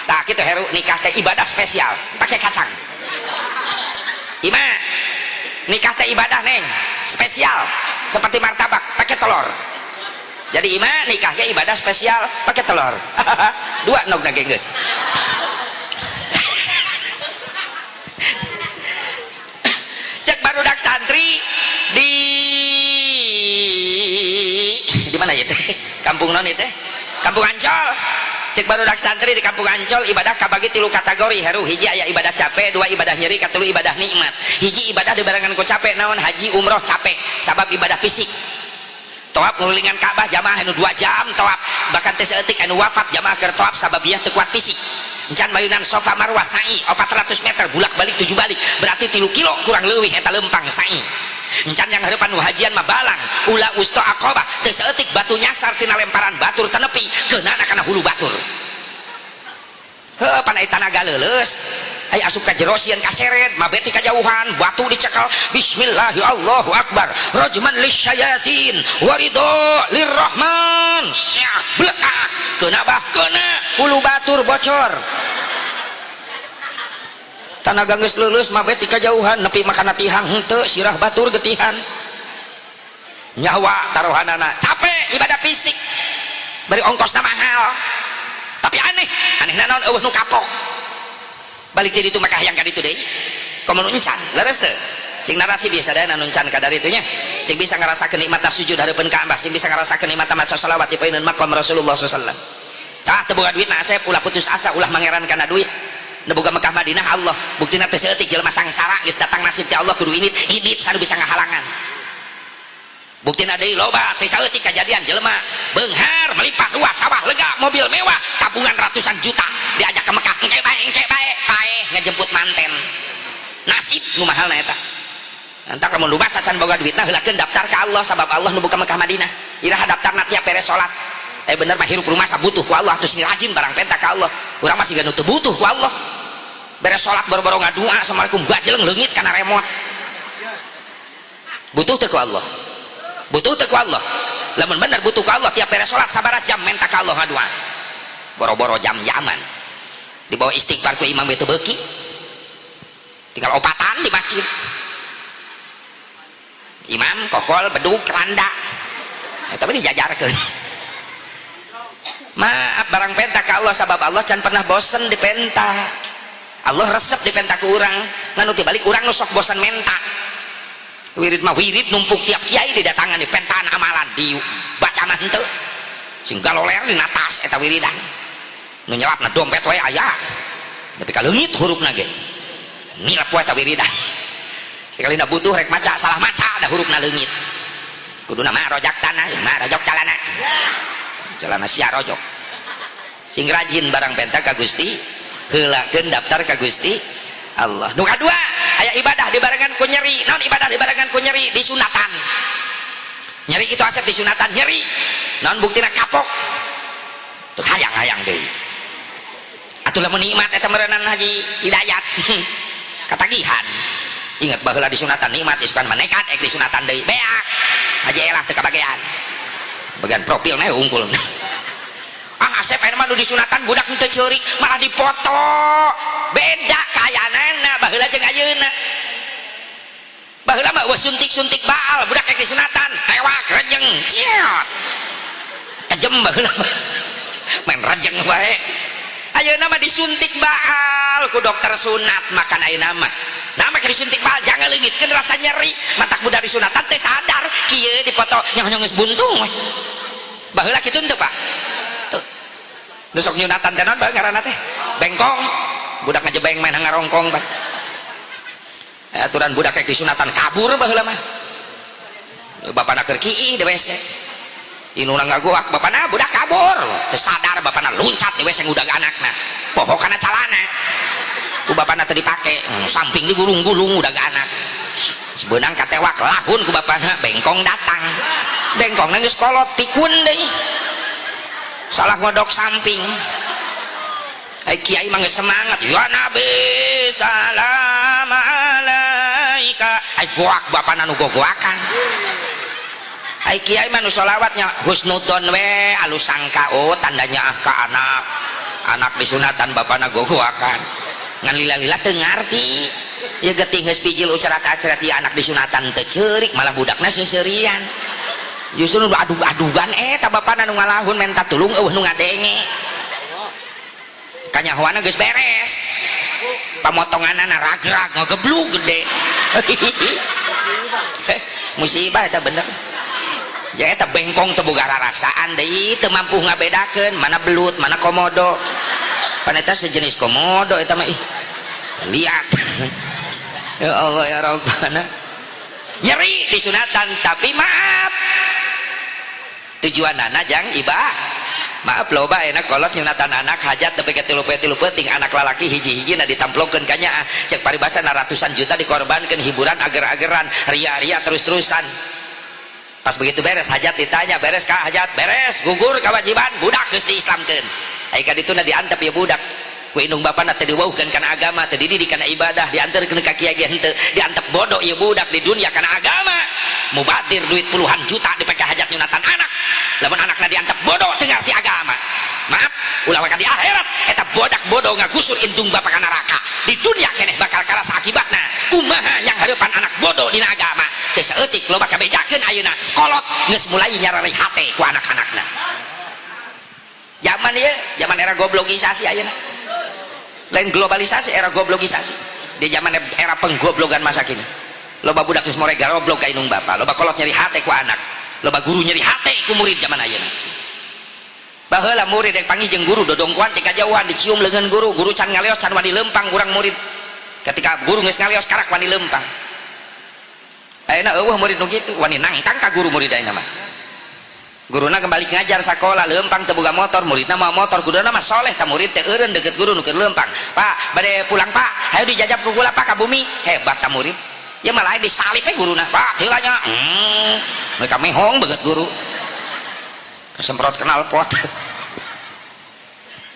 tak gitu Heru nikah teh ibadah spesial pakai kacang. Ima nikah teh ibadah neng spesial seperti martabak pakai telur. Jadi Ima nikahnya ibadah spesial pakai telur. Dua nog nage geus. Cek barudak santri di mana ya teh? Kampung non itu? Kampung Ancol. Cek barudak santri di Kampung Ancol ibadah kabagi 3 kategori Heru. Hiji aya ibadah capek, 2 ibadah nyeri, 3 ibadah nikmat. Hiji ibadah dibarengan ku capek naon haji umroh capek sabab ibadah fisik. Toab ngulingan Ka'bah jamaah anu 2 jam toab bahkan teh saeutik anu wafat jamaah keur toab sabab ieu teu kuat fisik. Encan bayunan Safa Marwah sa'i 400 meter bulak-balik 7 balik berarti 3 kilo kurang leuwih eta lempang sa'i. Encan yang hareupan nu hajian mah balang ula usto aqabah teu saeutik batu nyasar tina lemparan batur tenepi keunana kana hulu batur. Heuh pan aya tanaga leuleus aya asup ka jero sieun kaseret mabeti kajauhan batu dicekel bismillah Allahu akbar rajman lisyayatin warido lirrahman syak blekak keuna bah keuna hulu batur bocor tanaga geus leuleus mabeti kajauhan nepi makana tihang henteu sirah batur getihan nyawa taruhanana capek ibadah fisik bari ongkosna mahal tapi aneh naon eueuh nu kapok balik jadi itu maka yang kali itu deh komo nuncan leres teu sing narasi biasa deh nuncan kadar itunya sing bisa ngerasakeun nikmatna sujud hareupeun Ka'bah sing bisa ngerasakeun nikmatna maca shalawat di paeunan maqam Rasulullah sallallahu alaihi wasallam teu boga duit na asep ulah putus asa ulah mangeran kana duit nu boga Mekah Madinah Allah buktina teh saeutik jelema sangsara geus datang nasib ti Allah kudu init sanu bisa ngahalangan buktina deui loba teh saeutik kajadian jelema beunghar melipat luas sawah lega mobil mewah tabungan ratusan juta diajak ke Mekah engke bae ngejemput manten nasib nu mahalna eta entar lamun luba sacan boga duitna heulakeun daftar ka Allah sabab Allah nu buka Mekah Madinah iraha daftarna tiap beres salat bener mah hirup rumah sabutuh ku Allah terus rajin barang penta ka Allah urang mah siga nu teu butuh ku Allah beres salat boro-boro ngadua assalamualaikum gajeleng leungit kana remote butuh teu ku Allah butuh teu ku Allah lamun bener butuh ku Allah tiap beres salat sabaraha jam menta ka Allah ngadua boro-boro jam-jaman dibawa istighfar ku imam itu beuki tinggal opatan di masjid imam kokol bedug keranda tapi dijajarkeun maaf barang penta ka Allah sabab Allah can pernah bosen di penta Allah resep di penta ku urang nganu ti balik urang nu sok bosan menta wirid mah wirid numpuk tiap kiai didatangan di pentaan amalan di bacana henteu sing galoler di natas eta wiridan nu nyelapna dompet wae aya tapi ka leungit hurufna ge nilap wae eta wiridan sekali na butuh rek maca salah maca da hurufna leungit kuduna mah rojak tanah mah rojok calana sia rojok sing rajin barang penta ka Gusti heulakeun daftar ka Gusti Allah. Nu kadua aya ibadah dibarengan ku nyeri naon ibadah dibarengan ku nyeri di sunatan nyeri itu asep di sunatan nyeri naon buktina kapok tuh hayang-hayang deui atuh lamun nikmat eta meureunan Haji Hidayat katagihan ingat baheula di sunatan nikmat isukan manekat ek di sunatan deui beak Haji elah teu kabagean bagian profil mah unggul Asep aya mah nu di sunatan budak teu ceurik malah dipoto beda kayanana baheula jeung ayeuna baheula mah suntik-suntik baal budak ek di sunatan tewak rejeng ciot kejem baheula main rejeng wae ayeuna mah disuntik baal ku dokter sunat makan ayeuna mah nama ke disuntik baal jangan leungitkeun rasa nyeri matak budak di sunatan teh sadar kieu dipoto nyong geus buntung we baheula kitu teu Pak tuh sok nyunatan teh naon bae ngaranna teh bengkong budak ngajebeng main ngarongkong Pak aturan budak kayak disunatan kabur baheula mah bapana keur kieu di WC inuna ngagoak bapana budak kabur teu sadar bapana loncat di WC ngudag anakna poho kana calana ku bapana teu dipake samping digulung-gulung udag anak sebeunang katewak lahun ku bapana bengkong datang bengkong geus kolot pikun deui salah ngodok samping ai kiai mah geus semangat ya nabi salam alaika ai goak bapana nu gogoakan ai kiai mah nu sholawatnya husnudzon we alus sangka oh tandanya ka anak disunatan bapana gogoakan ngan lila-lila teu ngarti ya geuting geus pijil ucarat-acarat ieu anak disunatan teu ceurik malah budakna seuseurian justru nu adu-adugan eta bapana nu ngalahun minta tulung eueuh nu ngadenge kanyahoana geus beres pamotonganna ragrag ngageblug gede musibah eta bener ya eta bengkong teu boga rarasaan deui teu mampu ngabedakeun mana belut mana komodo pan eta sejenis komodo eta mah ih liat ya Allah ya Rabbana nyeri di sunatan tapi maaf tujuanana jang maaf loba enak kolot nyunatan anak hajat tapi ketilu penting anak lalaki hiji-hiji na ditamplokeun kanya cek paribasan ratusan juta dikorbankan hiburan ager-ageran ria-ria terus-terusan pas begitu beres hajat ditanya beres kah hajat beres gugur kewajiban budak geus diislamkeun ai ka dituna diantep ya budak ku indung bapana teu diweuhkeun kana agama teu dididik kana ibadah dianterkeun ka kiai ge henteu diantep bodoh ieu budak di dunia kana agama mubadir duit puluhan juta dipake hajat nyunatan anak lamun anakna diantep bodoh teu ngarti agama maaf ulah ka di akhirat eta bodak bodoh ngagusur indung bapa ka neraka di dunia keneh bakal karasa akibatna kumaha yang hareupan anak bodoh dina agama teu saeutik loba kabejakeun ayeuna kolot geus mulai nyarari hate ku anak-anakna zaman ieu zaman era goblogisasi ayeuna lain globalisasi era goblogisasi di zaman era penggoblogan masa kini loba budak geus more goblok ka indung bapa loba kolot nyeri hate ku anak loba guru nyeri hate ku murid zaman ayeuna baheula murid yang panggil jeung guru dodongkuan ti kajauhan dicium leungeun guru can ngaleos can wani lempang urang murid ketika guru geus ngaleos karak wani lempang ayeuna eueuh murid nu kitu wani nangtang ka guru murid ayeuna mah guruna kembali ngajar sakola lempang teu boga motor muridna mah motor kuduna mah soleh ta murid teh eureun deukeut guru nu keur lempang Pak bade pulang Pak hayu dijajab ku kula Pak ka bumi hebat ta murid ya malah disalip we guruna Pak heula nya mereka mehong beget guru kesemprot knalpot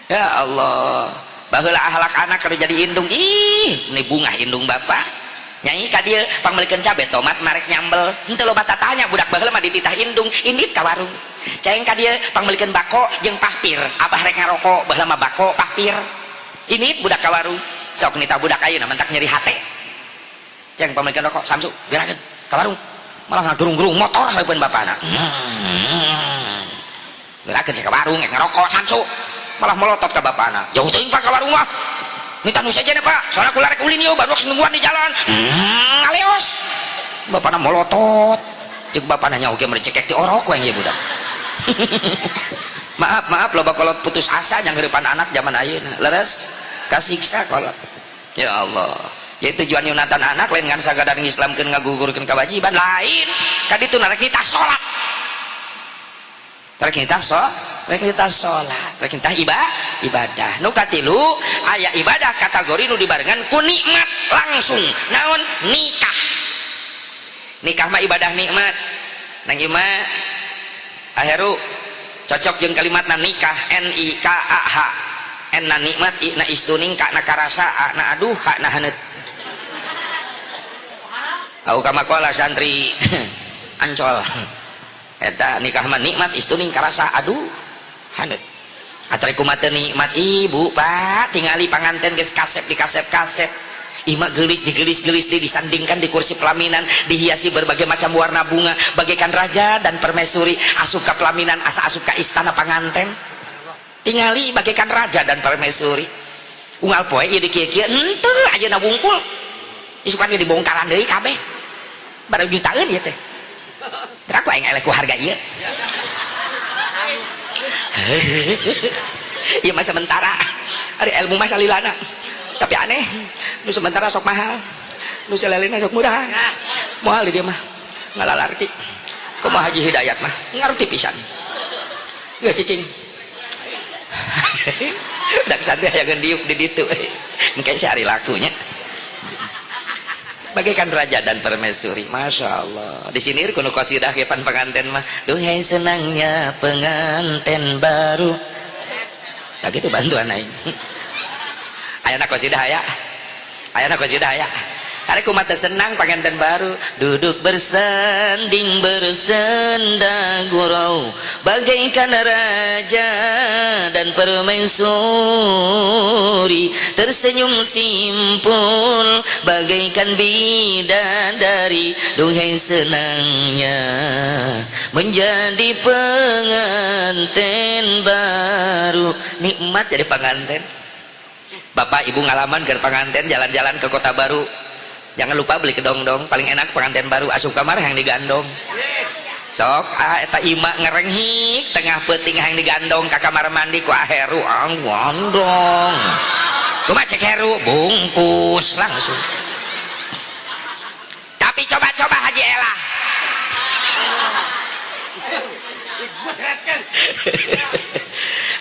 ya Allah baheula ahlak anak keur jadi indung ih ini bunga indung bapak nyanyi ka dieu pangmelikeun cabe tomat marek nyambel henteu loba tatanya budak baheula mah dititah indung indit ka warung ceng ka dieu pangmelikeun bako jeung pahpir abah rek ngarokok baheula mah bako pahpir ini budak ka warung sok nita budak ayeuna mentak nyeri hate ceng pangmelikeun rokok samsu gerakeun ka warung malah ngagerung-gerung motor hareupeun bapana gerakeun ka warung ngarokok samsu malah melotot ka bapana jauh teuing Pak ka warung mah nita nu sajana Pak soalnya kula rek ulin ieu baru nungguan di jalan ngaleos bapana melotot jeung bapana nya oge merecekek ti orok we ieu budak maaf loba kolot putus asa yang hareupan anak zaman ayeuna leres kasiksa kolot ya Allah jadi tujuan nyunatan anak lain ngan sagadar ngislamkeun ngagugurkeun kewajiban lain ka ditu rek nitah salat rek nitah salat rek nitah ibadah nu katilu aya ibadah kategori nu dibarengan ku nikmat langsung naon nikah mah ibadah nikmat nang ieu mah aheru cocok jeung kalimatna nikah nikah enna nikmat na istuning kana karasa na aduh na haneut au kamakola santri Ancol eta nikah mah nikmat istuning karasa aduh haneut atari kumaha nikmat ibu pak tingali panganten geus kasep di kasep ima gelis digelis-gelis disandingkan di kursi pelaminan dihiasi berbagai macam warna bunga bagaikan raja dan permaisuri asup ka pelaminan asa asup ka istana panganten tingali bagaikan raja dan permaisuri unggal poe ieu dikieu-kieu henteu ayeuna wungkul isukan dibongkaran deui kabeh barang jutaan ieu teh tara ku aing eleh ku harga ieu ieu mah sementara ari ilmu mah salilana tapi aneh nu sementara sok mahal nu salelena sok murah moal dia mah ngalalarti kumaha Haji Hidayat mah ngarti pisan ya cicing dak sadar hayangan diuk di ditu mungkin sehari lakunya bagaikan raja dan permaisuri. Masya Allah di sini kuno qasidah kepan pengantin mah duhai senangnya pengantin baru tak gitu bantuan aing ayana qasidah aya ayana qasidah aya hari kumat senang pengantin baru duduk bersanding bersenda gurau bagaikan raja dan permaisuri tersenyum simpul bagaikan bidadari duhai senangnya menjadi pengantin baru nikmat jadi pengantin. Bapak ibu ngalaman ke pengantin jalan-jalan ke kota baru jangan lupa beli kedong-dong paling enak pengantin baru asup kamar yang digandong sok eta ima ngerenghik tengah peuting yang digandong ke kamar mandi ku aheru gondong kumaha cek heru bungkus langsung tapi coba-coba Haji Elah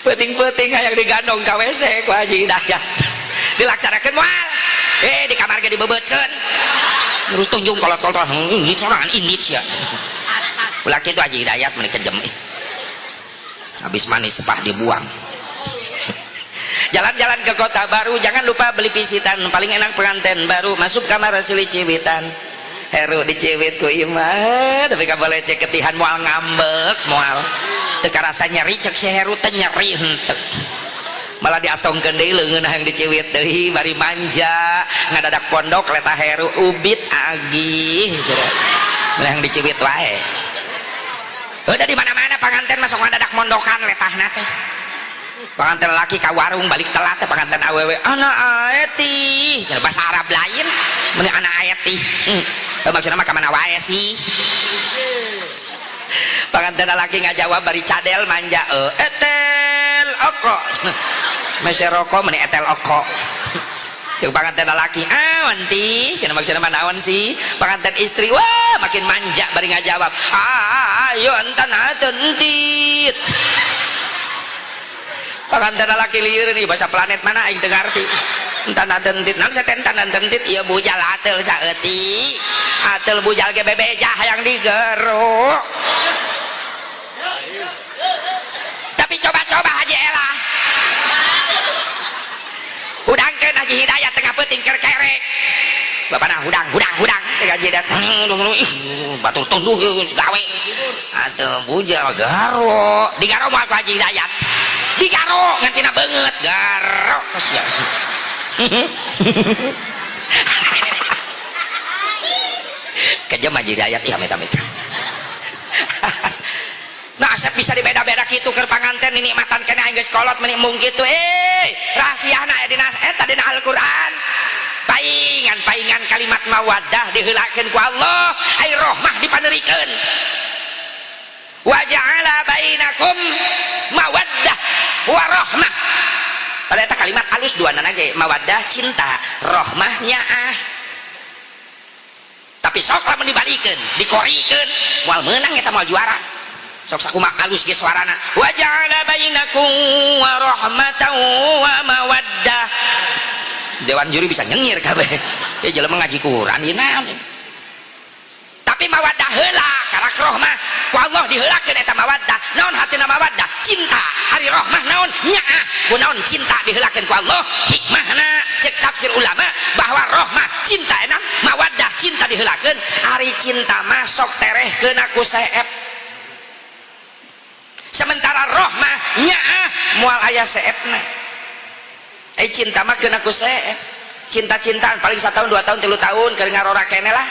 peuting-peuting yang digandong ke WC ku Haji Hidayat dilaksanakan mual di kamar ge dibebeutkeun terus tunjung kolot-kolot ini sorangan indit ya ulah kitu Haji Hidayat meuni kejem habis manis sepah dibuang jalan-jalan ke kota baru jangan lupa beli pisitan paling enak pengantin baru masuk kamar silih ciwitan heru diciwit ku imah tapi ka boleh cek ketihan moal ngambek moal teu karasa nyeri cek si heru teh nyeri henteu malah diasongkeun deui leungeun hayang diciwit deui bari manja ngadadak pondok leta heru ubit agih malah hayang diciwit wae udah di mana-mana pengantin masuk ngadadak mondokan letahna teh pengantin laki ka warung balik telat teh pengantin awewe ana aeti cenah bahasa Arab lain meni ana aeti maksudna mah ka mana wae sih pengantin laki ngajawab bari cadel manja etel oko mese rokok meni etel oko cek pengantin laki wanti cenah maksudna mah naon sih pengantin istri wah makin manja bari ngajawab ayo entan atentit pengantin laki lieur nih bahasa planet mana aing teu ngarti entan atentit naon seten entan atentit ieu bujal ateul saeutik ateul bujal ge bebeja hayang digeruk tapi coba-coba Haji Elah hudangkeun Haji Hidayat tengah peuting keur kerek bapana hudang teh Haji Hidayat batur tunduh gawe atuh bujal garo digaro moal ku Haji Hidayat digaro ngantina beungeut garo sia kejem Haji Hidayat ieu amit-amit nah asep bisa dibeda-beda gitu ke panganten ini matan kena geus kolot meni mung kitu rahasiana eta dina Al-Qur'an paingan kalimat mawaddah diheulakeun ku Allah ai rahmah dipaneurikeun wa ja'ala bainakum mawaddah wa rahmah pada eta kalimat halus duanana ge mawaddah cinta rahmahnya tapi sok lamun dibalikeun dikorikeun moal meunang eta moal juara sok sakumaha alus ge suarana wa ja'ala bainakum wa rahmatan wa mawaddah dewan juri bisa nyengir kabeh ya jelema ngaji Quran ieu naon tapi mawaddah heula barak rohmah ku Allah diheulakeun eta mawaddah. Naon hatina mawaddah? Cinta. Hari rohmah naon? Nyaah. Ku naon cinta diheulakeun ku Allah? Hikmahna cek tafsir ulama bahwa rohmah cinta enak, mawaddah cinta diheulakeun. Hari cinta masuk terehkeun aku seep. Sementara rohmah nyaah moal aya seepna. Cinta mah keun aku seep. Cinta-cintaan paling 1 tahun 2 tahun 3 tahun keur ngarora keneh lah.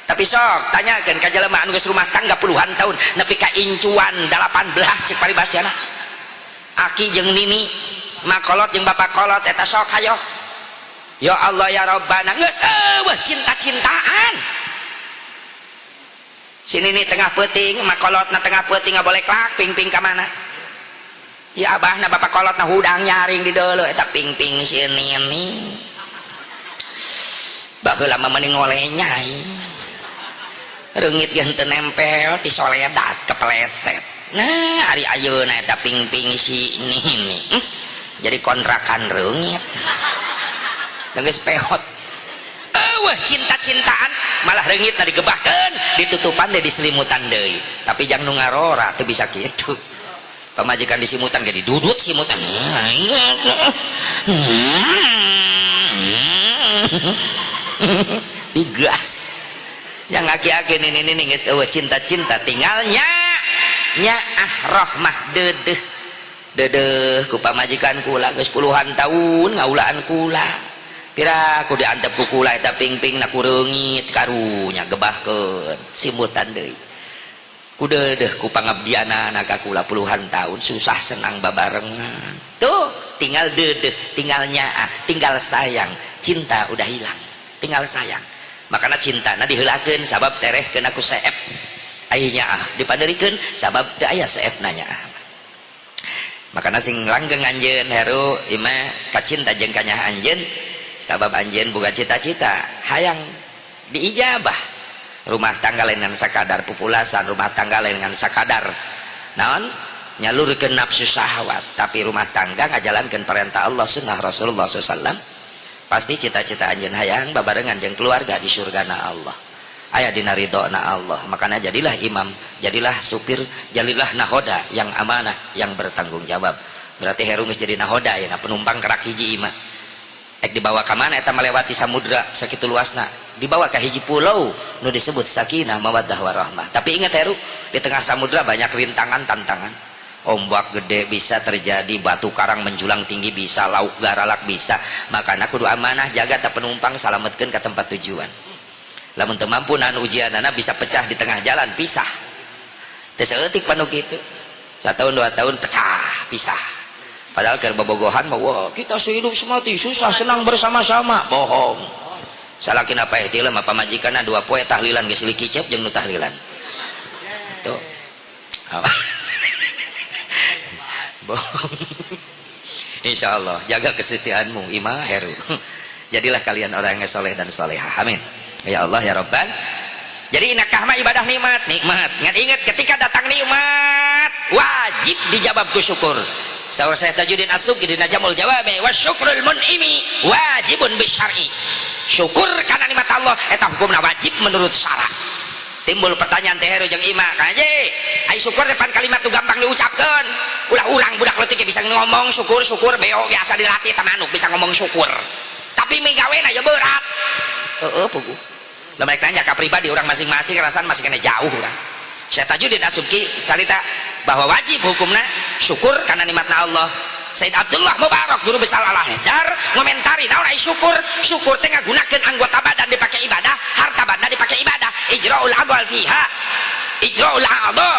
Tapi sok tanyakeun ka jelema anu geus rumah tangga puluhan tahun nepi ka incuan 18 cek paribasana. Aki jeung nini makolot jeung bapak kolot eta sok hayo. Ya Allah ya Rabbana geus eueuh cinta-cintaan. Si nini tengah peuting makolotna tengah peuting boleh klak ping-ping ka mana? Ya abahna bapak kolotna hudang nyaring di deuleu eta ping-ping si nini. Baheula mah mending ngoleh nyai. Reungit geus teu nempel di soledat kepeleset. Nah hari ayeuna eta ping-ping si nini jadi kontrakan reungit geus peot. Eueuh cinta-cintaan malah reungitna digebahkeun ditutupan deui diselimutan deui. Tapi jang nu ngarora teu bisa kitu. Pamajikan disimutan ge didudut simutan. Digas. Yang aki-aki ini geus eueuh cinta-cinta tinggalnya nyaah rohmah deudeuh ku pamajikan kula geus puluhan tahun ngaulaan kula pira ku diantep ku kula eta ping-ping na ku reungit karunya gebahkeun simutan deui ku deudeuh ku pangabdianana ka kula puluhan tahun susah senang babarengan tuh tinggal deudeuh tinggal nyaah tinggal sayang cinta udah hilang tinggal sayang makanya cinta na diheulakeun sabab terehkeun aku seep aya nyaah dipanderikeun sabab teu aya seep na nyaah. Makanya sing langgeng anjeun heru imah kacinta jeung kanyaah anjeun sabab anjeun boga cita-cita hayang diijabah rumah tangga lain ngan sakadar pupulasan rumah tangga lain ngan sakadar naon nyalurkeun nafsu syahwat tapi rumah tangga ngajalankeun perintah Allah sunnah Rasulullah SAW. Pasti cita-cita anjeun hayang babarengan jeung keluarga di surgana Allah aya dina ridona Allah. Makanya jadilah imam, jadilah supir, jadilah nahoda yang amanah, yang bertanggung jawab. Berarti heru geus jadi nahoda ya penumpang kerak hiji imah ek dibawa ka mana eta melewati samudra sakitu luasna dibawa ka hiji pulau nu disebut sakinah mawaddah warahmah. Tapi ingat heru di tengah samudra banyak rintangan tantangan. Ombak gede bisa terjadi, batu karang menjulang tinggi bisa, lauk garalak bisa. Makanya kudu amanah jaga ta penumpang salametkeun ke tempat tujuan. Lamun teu mampu nahan ujianana bisa pecah di tengah jalan pisah. Teu saeutik panu kitu. 1 tahun 2 tahun pecah pisah. Padahal keur bobogohan mah wah kita sehidup semati susah senang bersama-sama. Bohong. Salakin apa ieu mah pamajikanna 2 poe tahlilan geus likicep jeung nu tahlilan. Tuh. Awas. Bohong. Insya Allah jaga kesetiaanmu imah heru. Jadilah kalian orang yang soleh dan solehah. Amin ya Allah ya Rabbal. Jadi inakah mah ibadah nikmat ingat ketika datang nikmat wajib dijawab ku syukur. Saur saya Tajuddin As-Subki dina Jamul Jawami wa syukrul mun'imi wajibun bisyar'i. Syukur karena nikmat Allah eta hukumna wajib menurut syara. Timbul pertanyaan teh heru jeung imah kaje ai syukur depan kalimat tu gampang diucapkeun ulah urang budak leutik bisa ngomong syukur beo biasa dilatih teh manuk bisa ngomong syukur tapi migawena ya berat pugu lamun tanya ka pribadi orang masing-masing rasaan masih kena jauh urang. Syekh Tajuddin As-Subki carita bahwa wajib hukumna syukur karena nikmatna Allah. Said Abdullah Mubarak guru besar Al-Azhar ngomentari naon ai syukur teh ngagunakeun anggota badan dipake ibadah harta banda dipake ibadah ijraul amwal fiha ijraul a'dha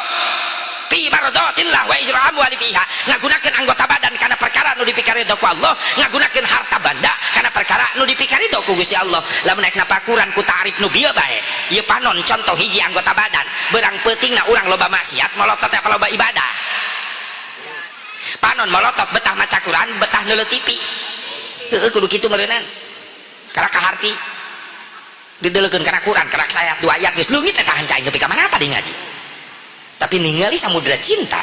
fi mardatillah wa ijraul amwal fiha ngagunakeun anggota badan kana perkara nu dipikari ridho ku Allah ngagunakeun harta banda kana perkara nu dipikari ridho ku Gusti Allah. Lamun naik napakuran ku ta'rif nu bieu bae ieu panon contoh hiji anggota badan beurang peutingna urang loba maksiat molotot apa loba ibadah panon molotot betah maca Quran betah neuleuh TV kudu kitu meureunnan karak kaharti dideuleukeun kana Quran karak sayat 2 ayat geus leungit eta hancaing nepi ka mana tadi ngaji tapi ningali samudra cinta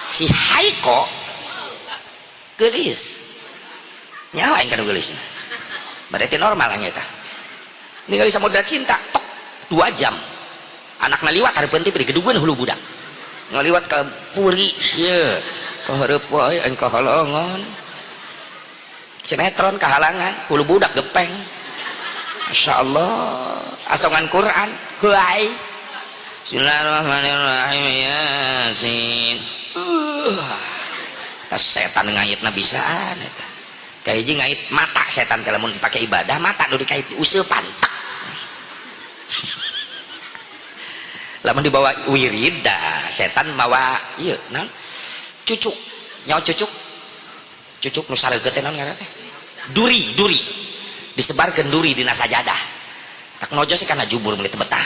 si Haiko geulis nyawa aing kana geulisna berarti normal nya eta ningali samudra cinta tok 2 jam Anakna liwat hareupeun teh beri gedugeun hulu budak ngaliwat ka puri sia ka hareup wae aing kahalangan sinetron kahalangan hulu budak gepeng masyaallah asongan Quran huai Bismillahirrahmanirrahim Yasin tas setan ngayitna bisaan eta kayak hiji ngait mata setan teh lamun dipake ibadah mata nu dikait useupan lamun dibawa wirid dah setan mawa ieu naon cucuk nyawa cucuk nu sareget teh naon ngaranna teh duri disebarkeun duri dina sajadah tak nojo sih kana jubur meuli teu betah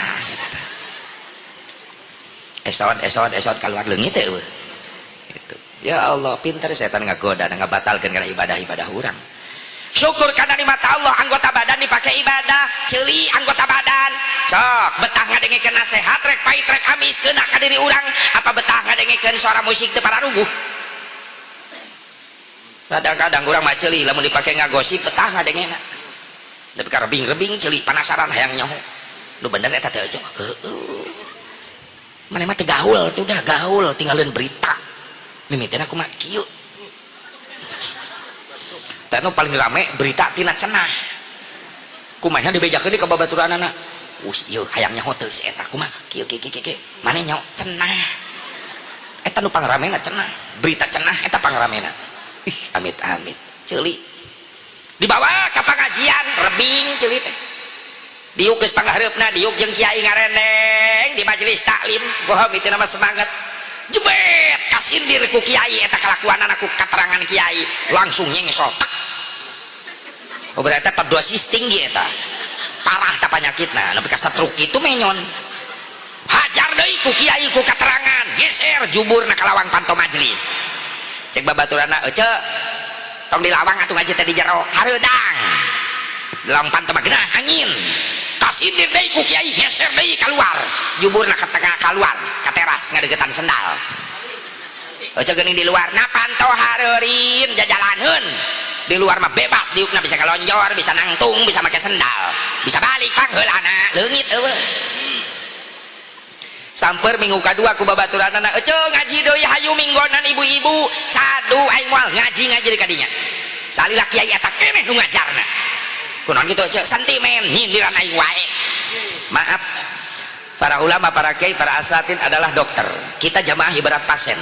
esot keluar leungit teh eueuh gitu. Ya Allah pinter setan ngagoda ngabatalkeun kana ibadah urang syukur karena nikmat Allah anggota badan dipakai ibadah ceuli anggota badan sok betah ngadengikeun nasihat rek pait rek amis keuna ka diri urang apa betah ngadengikeun suara musik teu pararuguh kadang-kadang urang mah ceuli lamun dipake ngagosip betah ngadengena tapi ka rebing-rebing ceuli penasaran hayang nyaho nu bener eta teh heueuh mana mah teh gaul teh udah gaul tinggalin berita mimiteuna kumaha kieu teh nu paling rame berita tina cenah kumaha dibejakeun di ka babaturanana ieu hayang nyaho teu si eta kumaha kieu mane nyaho cenah eta nu pangramena cenah berita cenah eta pangramena amit ceuli dibawa ka pengajian rebing ceuli teh diuk geus panghareupna diuk jeung kiai ngarendeng di majelis taklim bohong itu nama semangat jebet kasindir ku kiai eta kalakuan anakku katerangan kiai langsung nyengsol oh berarti tabdosis tinggi eta parah ta panyakitna nepi ka stroke itu menyon hajar deui ku kiai ku katerangan geser juburna ka lawang panto majelis cek babaturana ece tong di lawang atuh ngaji teh di jero hareudang lawang panto mah geunah angin kasindir deui ku kiai geser deui keluar juburna ka tengah keluar ka teras ngadegetan sendal ece geuning di luar na panto hareurin jajalaneun di luar mah bebas diukna bisa kalonjor bisa nangtung bisa make sendal bisa balik pangheulana leungit eueuh samper minggu kadua ku babaturanana ece ngaji deui hayu minggonan ibu-ibu cadu aing moal ngaji di kadinya salila kiai eta keneh nu ngajarna kunaon kitu ece sentimen nyindiran aing wae maaf para ulama para kiai para asatid adalah dokter kita jamaah ibarat pasien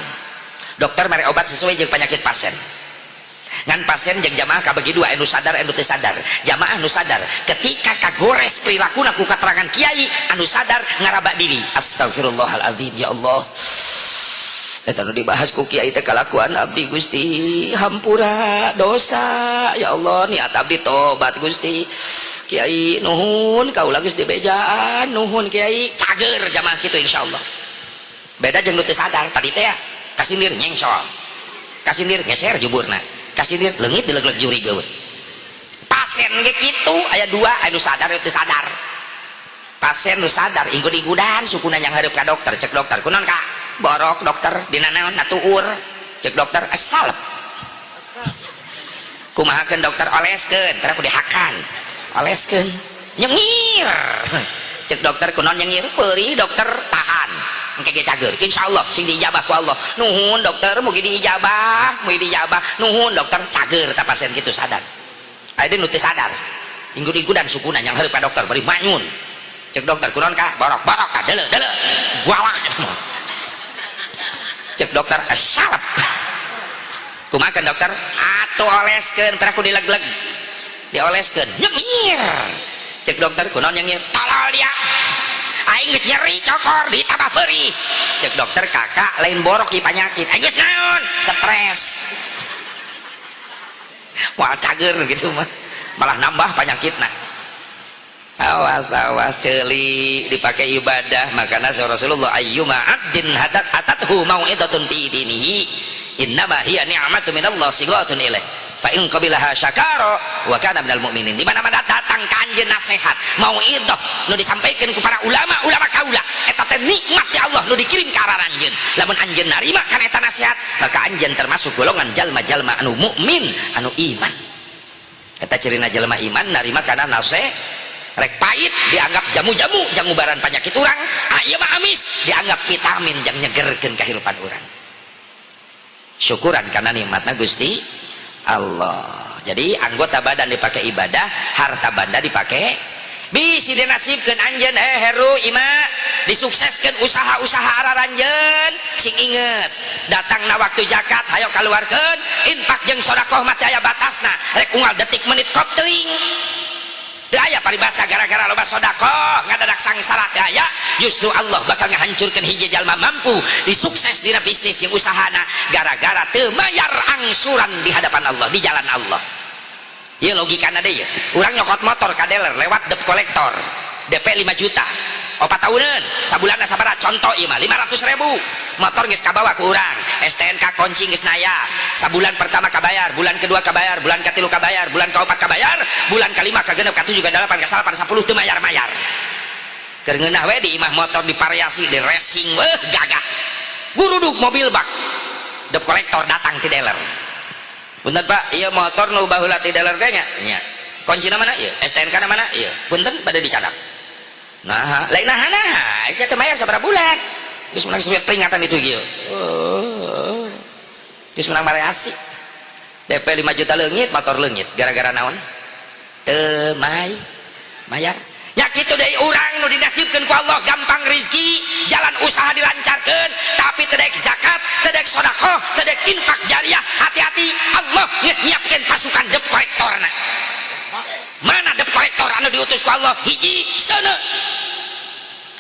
dokter mere obat sesuai jeung penyakit pasien ngan pasien jeung jamaah kabagi dua anu sadar anu teu sadar jamaah anu sadar ketika kagores perilaku ku katerangan kiai anu sadar ngaraba diri astagfirullahaladzim ya Allah eta nu dibahas ku kiai teh kalakuan abdi Gusti hampura dosa ya Allah niat abdi tobat Gusti kiai nuhun kaula geus dibejaan nuhun kiai cager jamaah kitu insyaallah beda jeung nu teu sadar tadi teh kasindir nyengsol kasindir geser juburna kasindir leungit dileg-leg juri geueuh pasien ge kitu aya dua anu sadar anu teu sadar pasien nu sadar inggun-inggudan sukuna yang hareup ka dokter cek dokter kunaon ka borok dokter dina naon atuur cek dokter salep kumahakeun dokter oleskeun tara ku dihakan oleskeun nyengir cek dokter kunaon nyengir peurih dokter tahan engke ge cager insyaallah sing diijabah ku Allah nuhun dokter mugi diijabah nuhun dokter cager ta pasien kitu sadar aya deui nu teu sadar inggun-inggudan sukuna yang hareup ka dokter bari manyun cek dokter kunaon ka borok ka deuleuh gualak cek dokter salep kumaha dokter atuh oleskeun tara ku dileg-leg dioleskeun nyengir cek dokter kunaon nyengir tolol dia aing geus nyeri cokor ditambah peurih cek dokter kakak lain borok di penyakit aing geus naon stres moal cager gitu mah malah nambah penyakitna awas ceuli dipake ibadah makana Rasulullah ayyuma abdin atathu mau'idatun fi dinihi innama hiya ni'matun minallah sighatun ilaih fa in qabilaha syakara wa kana minal mu'minin di mana-mana datang ka anjeun nasihat mau'idah nu disampaikan ku para ulama kaula eta teh nikmat ya Allah nu dikirim ka arah anjeun lamun anjeun narima kana eta nasihat maka anjeun termasuk golongan jalma-jalma anu mukmin anu iman eta cirina jalma iman narima kana rek pahit dianggap jamu-jamu jang ngubaran penyakit orang, ieu mah amis dianggap vitamin jang nyegerkeun kahirupan orang. Syukuran karena nikmatna Gusti Allah. Jadi anggota badan dipakai ibadah, harta banda dipakai bisi dinasibkeun anjeun heru ima disukseskeun usaha-usaha araranjeun sing inget datangna waktu zakat hayo kaluarkeun infak jeung sedekah mah teu aya batasna rek unggal detik menit kop teuing teu aya paribasa gara-gara loba sedekah ngadadak sangsara teu aya. Justru Allah bakal ngahancurkeun hiji jalma mampu disukses dina bisnis jeung usahana gara-gara teu mayar angsuran di hadapan Allah di jalan Allah. Iya logikana deh ya, orang nyokot motor ka dealer lewat debt collector DP 5 juta 4 tahunan sabulanna sabaraha contoh ieu mah 500.000 motor geus kabawa ku urang STNK kunci geus naya sabulan pertama kabayar bulan kedua kabayar bulan katilu kabayar bulan kaopat kabayar bulan kalima kagenep katujuh kadalapan kasalapan 10 teu mayar-mayar keur ngeunah we di imah motor divariasi di racing gagah guruduk mobil bak debt collector datang ti dealer. Punten Pak, iya motor nu baheula ti dealer teh nya. Nya. Kuncina mana ieu? STNK na mana? Ieu. Punten bade dicadak. Nah, lain naha sia teh mayar sabaraha bulan. Geus menang surat peringatan itu ieu. Oh. Geus menang variasi. DP 5 juta leungit, motor leungit. Gara-gara naon? Teu mayar. Ya kitu deui urang nu dinasibkeun ku Allah gampang rezeki, jalan usaha dilancarkeun, tapi teu daek zakat, teu daek sedekah, teu daek infak jariyah. Hati-hati, Allah geus nyiapkeun pasukan debt collectorna. Mana debt collector anu diutus ku Allah? Hiji seuneu.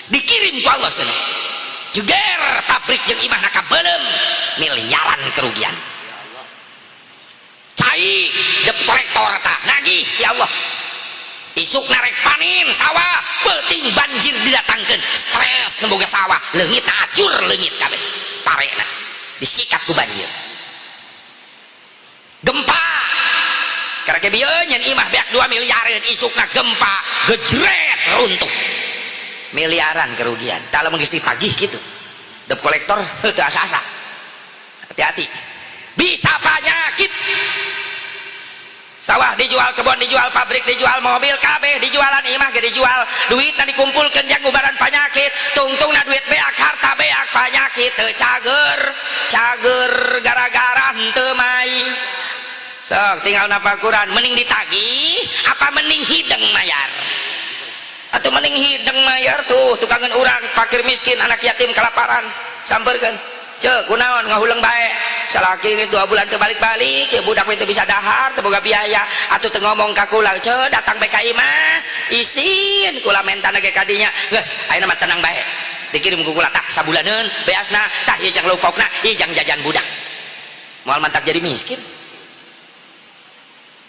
Dikirim ku Allah seuneu. Jeger pabrik jeung imahna kabeulem, miliaran kerugian. Cai debt collector tah nagih ya Allah. Isuk narek panen sawah penting banjir didatangkan stres nemboga sawah leungit acur leungit kabeh parena disikat ku banjir gempa karena bieu nyen imah beak 2 miliaran isukna gempa gejret runtuh miliaran kerugian kalau geus ditagih kitu debt collector teu asa-asa hati-hati bisa penyakit sawah dijual, kebun dijual, pabrik dijual, mobil kabeh dijualan imah ge dijual, duitna dikumpulkeun jang ngubaran penyakit, tungtungna duit beak, harta beak, penyakit teu cager gara-gara henteu mai. Sok tinggal nafakuran mending ditagih apa mending hideng mayar? Atuh mending hideng mayar tuh tukangan urang fakir miskin anak yatim kelaparan sampeurkeun. Cek kunaon ngahuleung bae salaki geus 2 bulan teu balik-balik ya budak teu bisa dahar teu boga biaya atuh teu ngomong ka kula cek datang bae ka imah isin kula mentana ge kadinya geus ayeuna mah tenang bae dikirim ku kula tah sabulaneun beasna tah ieu jang lupokna ieu jang jajan budak moal mantak jadi miskin.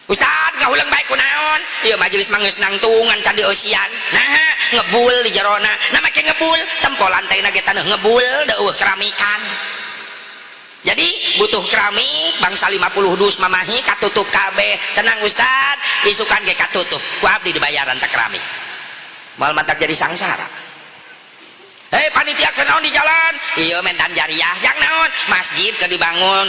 Ustad ngahuleung bae kunaon ieu majelis mah geus nangtungan can di osian nah ngebul di jerona na make ngebul tempo lantaina ge taneuh ngebul da eueuh keramikan jadi butuh keramik bangsa 50 dus mamahi katutup kabeh tenang Ustad isukan ge katutup ku abdi dibayaran teh keramik moal mantak jadi sangsara. Hei panitia kenaon di jalan ieu mentan jariah jang naon masjid keur dibangun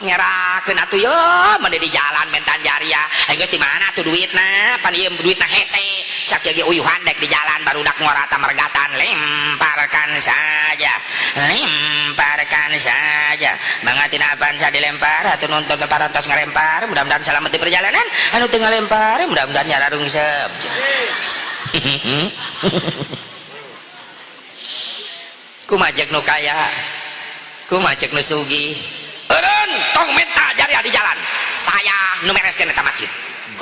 ngerakeun atuh yo mende di jalan mentan jariah geus di mana tuh duitna pan ieu duitna hese sakieu ge uyuhan dek di jalan barudak ngorata mergatan lemparkan saja mangatina pansa dilempar atuh nuntun parantos ngalempar mudah-mudahan selamat di perjalanan anu teu ngalempar mudah-mudahan nyararung sep. Kumajek nu kaya kumajek nu sugih eureun tong menta jariah di jalan saya nu mereskeun eta masjid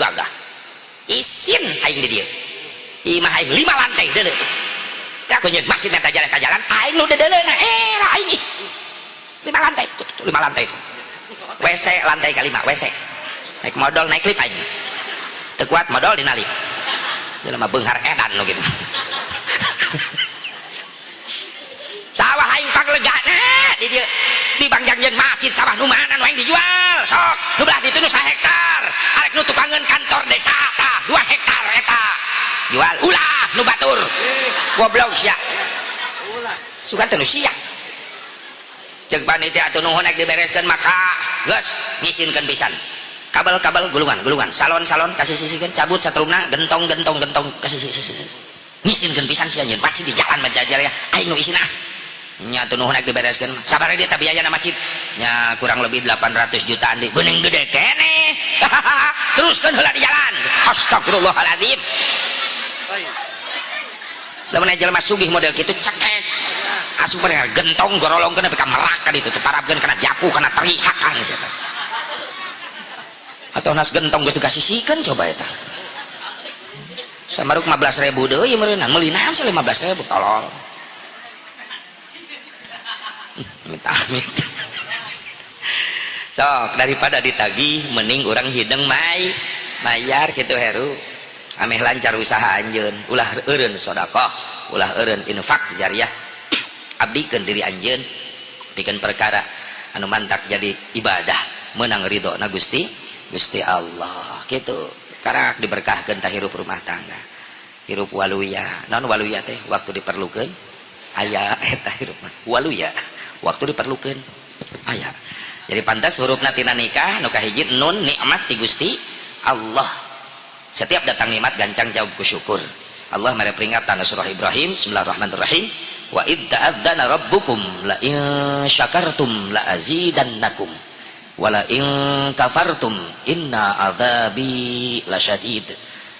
gagah isin aing di dieu imah aing 5 lantai deuleu teh aku nyeun masjid menta jariah ka jalan aing nu deuleuna era aing 5 lantai tuh 5 lantai itu WC lantai ke-5 WC naik modal naik lift aing teu kuat modal dina lift jelema beunghar edan nu kitu sawah aing panglegana di dieu di bangjangjeun masjid sawah nu mana nu aing dijual sok nu belah ditu nu 1 hektar arek nu tukangeun kantor desa tah 2 hektar eta jual ulah nu batur goblok sia sugan teh nu sia ceuk panitia atuh nuhun rek dibereskeun maka geus ngisinkeun pisan kabel gulungan salon kasih sisikeun cabut satrumna gentong kasih ngisinkeun pisan si anjeun pasti di jalan menjajar ya aing nu isina nya teu nuhun rek dibereskeun sabaraha dia biayana masjid nya kurang lebih 800 jutaan di geuning gede keneh teruskeun heula di jalan astagfirullahaladzim lamun jelema sugih model kitu cekek asup gentong gorolongkeun nepi ka merak ka ditu teu parabkeun kana japu kana teri hakan sia teh atau nas gentong geus dikasisikeun coba eta samaruk 15.000 deui meureunna meuli naon 15.000 tolol amit sok daripada ditagih mending orang hideng mayar gitu heru ameh lancar usaha anjeun ulah eureun sedekah ulah eureun infak jariyah abdikeun diri anjeun pikeun perkara anu mantak jadi ibadah menang ridona Gusti Allah gitu karak diberkahkeun tah hirup rumah tangga hirup waluya naon waluya teh waktu diperlukeun aya eta hirup waluya waktu diperlukan aya jadi pantas hurufna tina nikah nu kahiji nun nikmat ti Gusti Allah setiap datang nikmat gancang jawab ku syukur Allah mere peringatan surah Ibrahim bismillahirrahmanirrahim wa id ta'adzana rabbukum la in syakartum la azidannakum wa la in kafartum inna adzabi lasyadid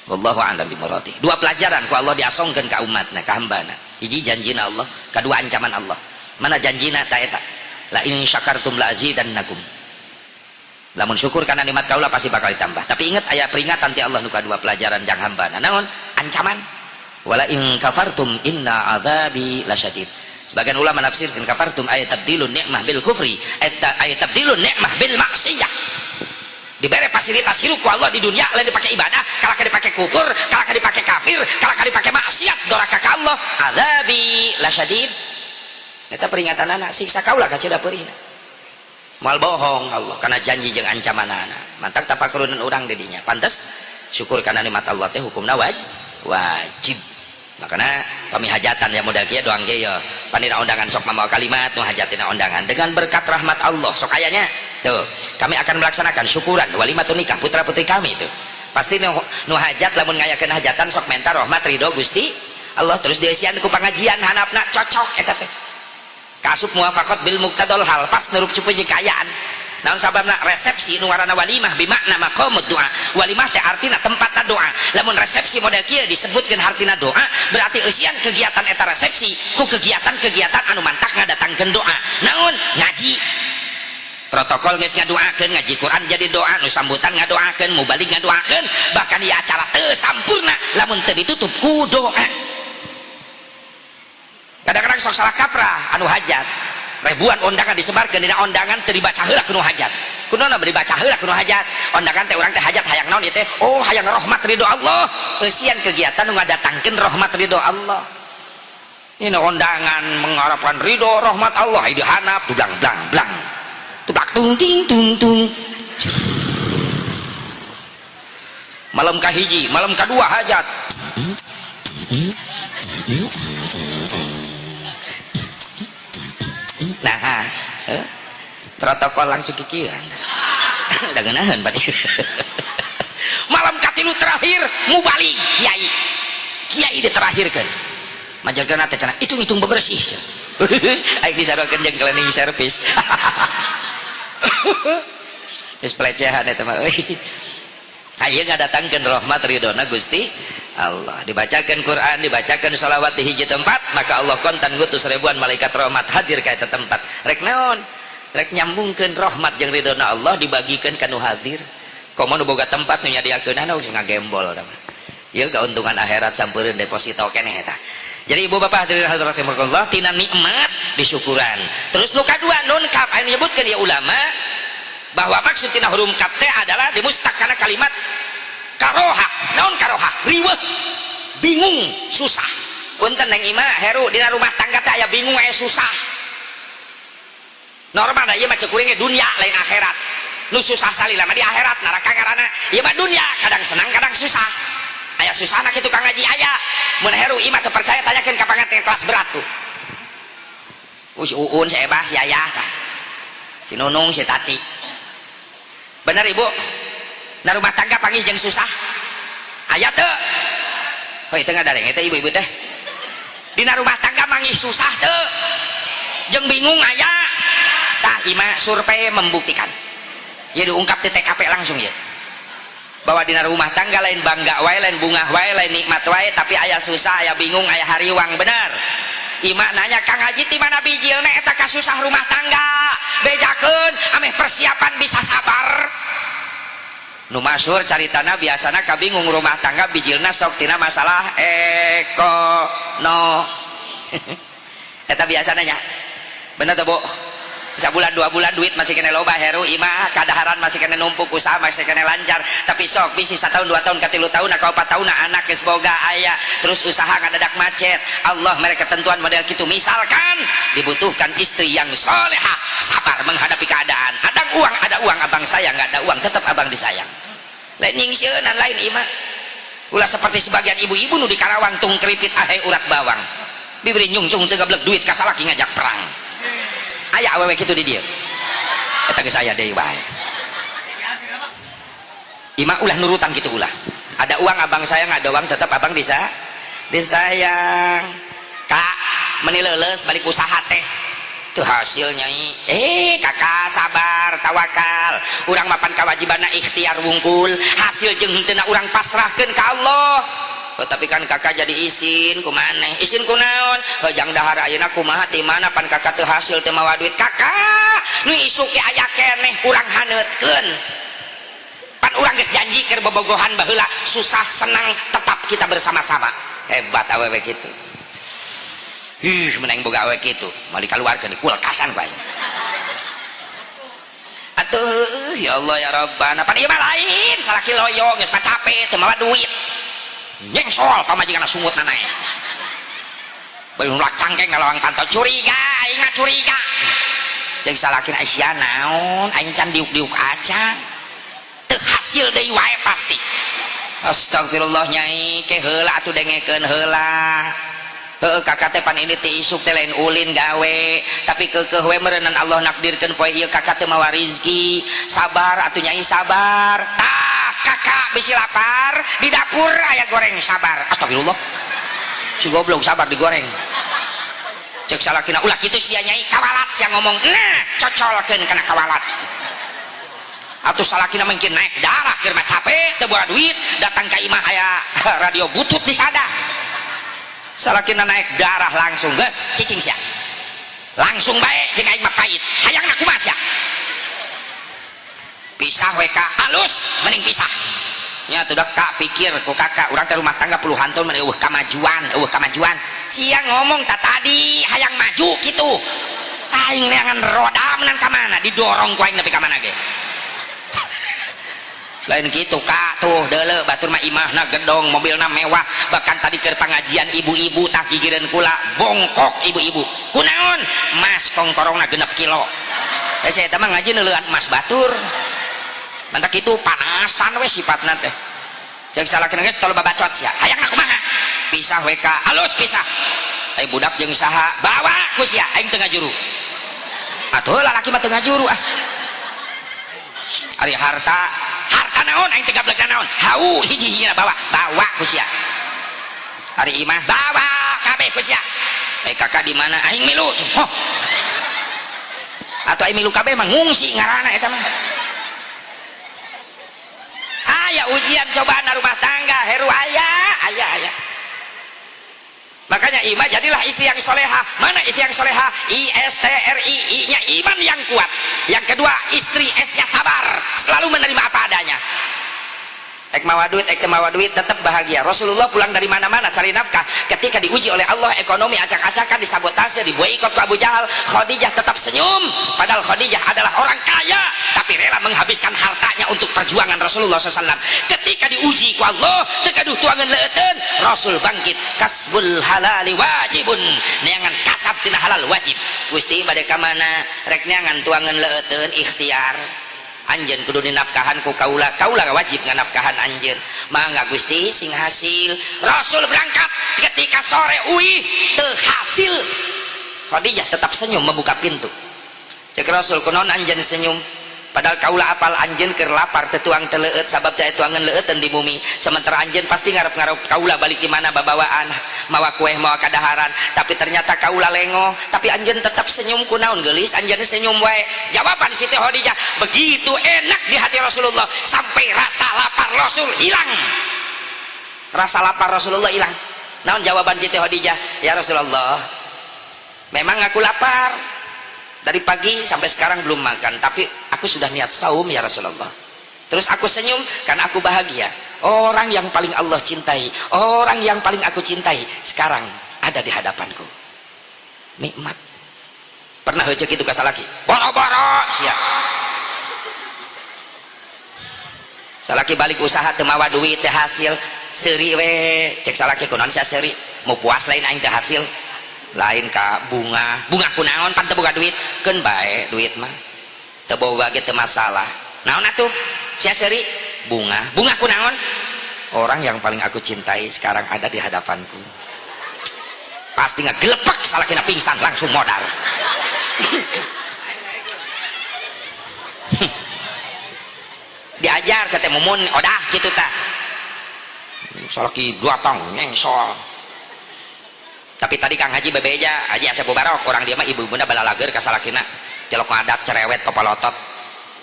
wallahu a'lam bimuradi dua pelajaran ku Allah diasongkeun ka umatna ka hambana hiji janjina Allah kedua ancaman Allah mana janjina ta eta la in syakartum la azidannakum lamun syukur karena nikmat kaula pasti bakal ditambah tapi ingat aya peringatan ti Allah nu kadua pelajaran jang hambana naon ancaman wala in kafartum inna adzabi lasyadid sebagian ulama menafsirkan kafartum ayat tabdilun nikmah bil kufri ayat tabdilun nikmah bil maksiyah diberi fasilitas hidup ku Allah di dunia lain dipakai ibadah kalaka dipakai kufur kalaka dipakai kafir kalaka dipakai maksiat doraka ka Allah adzabi lasyadid eta peringatan anak siksa kaulah ka ceda peurihna moal bohong Allah karena janji jeung ancamanana mantak tafakurunan urang didinya pantes syukur karena nikmat Allah teh hukumna wajib makanya kami hajatan ya modal kieu doang ge ya panira undangan sok mamawa kalimat nu hajatina undangan dengan berkat rahmat Allah sok ayanya tuh kami akan melaksanakan syukuran walimatun nikah putra putri kami itu pasti nu hajat lamun ngayakeun hajatan sok menta rahmat ridho Gusti Allah terus dieusian ku pangajian hanapna cocok eta teh kasub muwafaqat bil muqtadal hal pas nurup cupu jikayaan naon sababna resepsi nu ngaranna walimah bimakna maqamud doa walimah teh artina tempatna doa lamun resepsi model kieu disebutkeun artina doa berarti eusian kegiatan eta resepsi ku kegiatan anu mantak ngadatangkeun doa naon ngaji protokol geus ngadoakeun ngaji Quran jadi doa nu sambutan ngadoakeun mubalik ngadoakeun bahkan ieu acara teu sampurna lamun teu ditutup ku doa kadang-kadang sok salah kaprah anu hajat ribuan undangan disebarkeun dina undangan teu dibaca heula kudu hajat kunaon dibaca heula kudu hajat undangan teh urang teh hajat hayang naon ieu teh oh hayang rahmat ridho Allah eusian kegiatan nu ngadatangkeun rahmat ridho Allah ini undangan mengharapkan ridho rahmat Allah di hanap tudang blang tudak tung ting tung malam kahiji malam kedua hajat nah protokol langsung kikieuan da geunaheun bade malam katilu terakhir mubalik kiai diterakhirkeun majalkeun teh cenah hitung bebersih aing disarokeun jeung cleaning service geus pelecehan eta mah euy ayeuna ngadatangkeun rahmat ridona Gusti Allah dibacakan Quran dibacakan salawat di hiji tempat maka Allah kontan ngutus ribuan malaikat rahmat hadir ka eta tempat rek naon rek nyambungkeun rahmat jeung ridona Allah dibagikan ka nu hadir komo nu boga tempat nu nyadiakeunana geus ngagembol tah ieu keuntungan akhirat sampeureun deposito keneh eta jadi ibu bapak hadirin hadirat rahimakumullah tina nikmat disyukuran terus nu kadua nun kaf anu nyebutkeun ieu ulama bahwa maksud tina hurum kaf teh adalah dimustaqana kalimat karoha naon karoha riweuh bingung susah punten neng ima heru dina rumah tangga teh aya bingung aya susah normal da ieu mah cekuring dunya lain akhirat nu susah salila mah di akhirat neraka ngaranna ieu mah dunya kadang senang kadang susah aya susahna kitu ka ngaji aya mun heru ima teu percaya tanyakeun ka panganten kelas berat tuh si uun si ebah si ayah si nunung si tati bener ibu na rumah tangga panggih jeung susah aya teu heuy teu ngadareng eta ibu-ibu teh dina rumah tangga manggih susah teu jeung bingung aya tah ima survei membuktikan ya diungkap di TKP langsung ya bahwa dina rumah tangga lain bangga wae lain bunga wae lain nikmat wae tapi aya susah aya bingung aya hariwang bener ima nanya Kang Haji ti mana bijilna eta kasusah rumah tangga bejakeun ameh persiapan bisa sabar nu masyhur caritana biasana kabingung rumah tangga bijilna sok tina masalah eta biasana nya bener teu Bu sebulan 2 bulan duit masih kena loba heru imah kadaharan masih kena numpuk usaha masih kena lancar tapi sok bisi 1 tahun 2 tahun ka 3 tahun ka 4 tahun anak geus boga aya terus usaha ngadadak macet Allah mereka ketentuan model kitu misalkan dibutuhkan istri yang solehah sabar menghadapi keadaan ada uang abang sayang nggak ada uang tetap abang disayang lain nyingsieunan lain imah ulah seperti sebagian ibu-ibu nu di Karawang tung keripit ahe urat bawang diberi nyungcung teu gablek duit ka salaki ngajak perang aya awewe kitu di dieu eta geus aya deui wae ima ulah nurutan kitu ulah ada uang abang sayang ada uang tetap abang disayang Kak meuni leuleus balik usaha teh teu hasil nyai kakak sabar tawakal urang mapan kawajibanna ikhtiar wungkul hasil jeung henteu urang pasrahkeun ka Allah tapi kan kakak jadi izin kumaneh izin kunaon jang dahar ayeuna kumaha ti mana pan kakak teu hasil teu mawa duit kakak nu isuk ge aya keneh urang haneutkeun pan urang geus janji keur bobogohan baheula susah senang tetap kita bersama-sama hebat awewe kitu meneng boga awewe kitu mau dikaluarkeun di kulkasan bae atuh ya Allah ya Rabbana pan ieu mah lain salaki loyo geus capek teu mawa duit nyengsol pamajikan sungut nanai belum cangkeng ngalawang pantau curiga aing mah curiga jeung salakin Aisyah naon aing can diuk-diuk aja teu hasil deui wae pasti astagfirullah nyai ke heula atuh dengekeun heula heuh kakak teh pan ini teh isuk teh lain ulin gawe tapi keukeuh we meureunnan Allah nakdirkeun poe ieu kakak teh mawa rezeki sabar atuh nyai sabar kakak bisi lapar di dapur aya goreng sabar astagfirullah si goblok sabar digoreng cek salakina ulah kitu sia nyai kawalat sia ngomong nah cocolkeun kana kawalat atuh salakina mungkin naik darah keur mah capek teu boga duit datang ka imah aya radio butut di sada salakina naik darah langsung geus cicing sia langsung bae jeung aing mah pait hayangna kumaha sia pisah WK halus mending pisah nya tuh kak pikir ku kakak urang teh rumah tangga puluhan tahun mending kamajuan siang ngomong tak tadi hayang maju gitu aing neangan roda menan ka mana didorong ku aing nepi ka mana ge lain gitu kak tuh deuleu batur mah imahna gedong mobilna mewah bahkan tadi keur pangajian ibu-ibu tah gigireun kula bongkok ibu-ibu kunaon mas kongkorongna 6 kilo saya teh mah ngaji neuleuan mas batur mantak itu panasan we sifatna teh jeung salakeun geus tol babacot sia hayangna kumaha pisah WK halus pisah ai budak jeung saha bawa ku sia aing teu ngajuru atuh lalaki mah teu ngajuru ari harta naon aing teh gablek naon hau hiji-hijina bawa ku sia ari imah bawa kabeh ku sia kakak di mana aing milu atau aing milu kabeh mah ngungsi ngaranna eta mah aya ujian cobaan rumah tangga heru aya makanya imah jadilah istri yang solehah mana istri yang solehah ISTRI nya iman yang kuat yang kedua istri S nya sabar selalu menerima apa adanya ek mawa duit tetap bahagia Rasulullah pulang dari mana-mana cari nafkah ketika diuji oleh Allah ekonomi acak-acakan disabotase diboikot ke Abu Jahal Khadijah tetap senyum padahal Khadijah adalah orang kaya tapi rela menghabiskan hartanya untuk perjuangan Rasulullah SAW ketika diuji ku Allah tegaduh tuangan leuteun Rasul bangkit kasbul halali wajibun neangan kasab tina halal wajib Gusti bade ka mana rek neangan tuangan leuteun ikhtiar anjeun kudu dinafkahan ku kaula wajib nganafkahan anjeun mangga Gusti sing hasil Rasul berangkat ketika sore teu hasil Khadijah tetap senyum membuka pintu cek Rasul kunaon anjeun senyum padahal kaula apal anjeun keur lapar tetuang teleueut sabab teh tuangan leueuteun di bumi sementara anjeun pasti ngarep-ngarep kaula balik di mana babawaan mawa kue mawa kadaharan tapi ternyata kaula lengo tapi anjeun tetap senyum kunaon geulis anjeun senyum wae jawaban Siti Khadijah begitu enak di hati Rasulullah sampai rasa lapar Rasul hilang rasa lapar Rasulullah hilang naon jawaban Siti Khadijah ya Rasulullah memang aku lapar dari pagi sampai sekarang belum makan tapi aku sudah niat saum ya Rasulullah terus aku senyum karena aku bahagia orang yang paling Allah cintai orang yang paling aku cintai sekarang ada di hadapanku nikmat pernah hejek itu kasalaki boro-boro siap salaki balik usaha teu mawa duit teh hasil seuri we cek salaki kunaon sia seuri mau puas lain aing teh hasil lain ka bunga kunaon pan teu boga duit keun bae duit mah teu boga ge teu masalah naon atuh sia seuri bunga kunaon orang yang paling aku cintai sekarang ada di hadapanku pasti ngaglepek salakina pingsan langsung modal diajar sate mumun odah kitu tah salaki duatang nyengsol tapi tadi Kang Haji bebeja Haji Asep Barok orang dia mah ibu-ibuna balalager ka salakina celok ngadat cerewet papalotot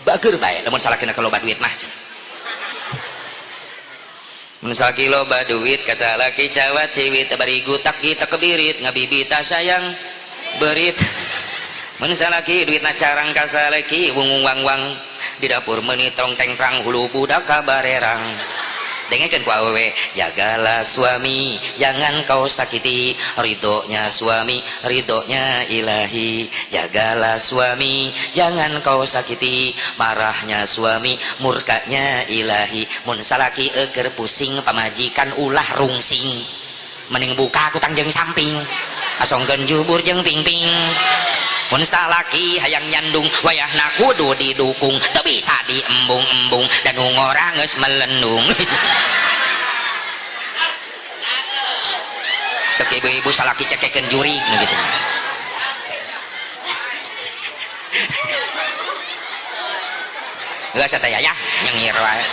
bager bae lamun salakina keloba duit mah mun salaki loba duit ka salaki cawat ciwit bari gutak kita kebirit ngabibita sayang berit mun salaki duitna carang ka salaki wungung wang-wang di dapur meuni trong tengkrang hulu budak kabarerang dengekeun ku awewe jagalah suami jangan kau sakiti ridhonya suami ridhonya ilahi jagalah suami jangan kau sakiti marahnya suami murkanya ilahi mun salaki euker pusing pamajikan ulah rungsing mending buka ku tangjeng samping asongkeun jubur jeung pingping mun salaki hayang nyandung wayahna kudu didukung teu bisa diembung-embung dan ngora geus melendung cek ibu-ibu salaki cekekeun jurig gitu geus eta ya nyengir wae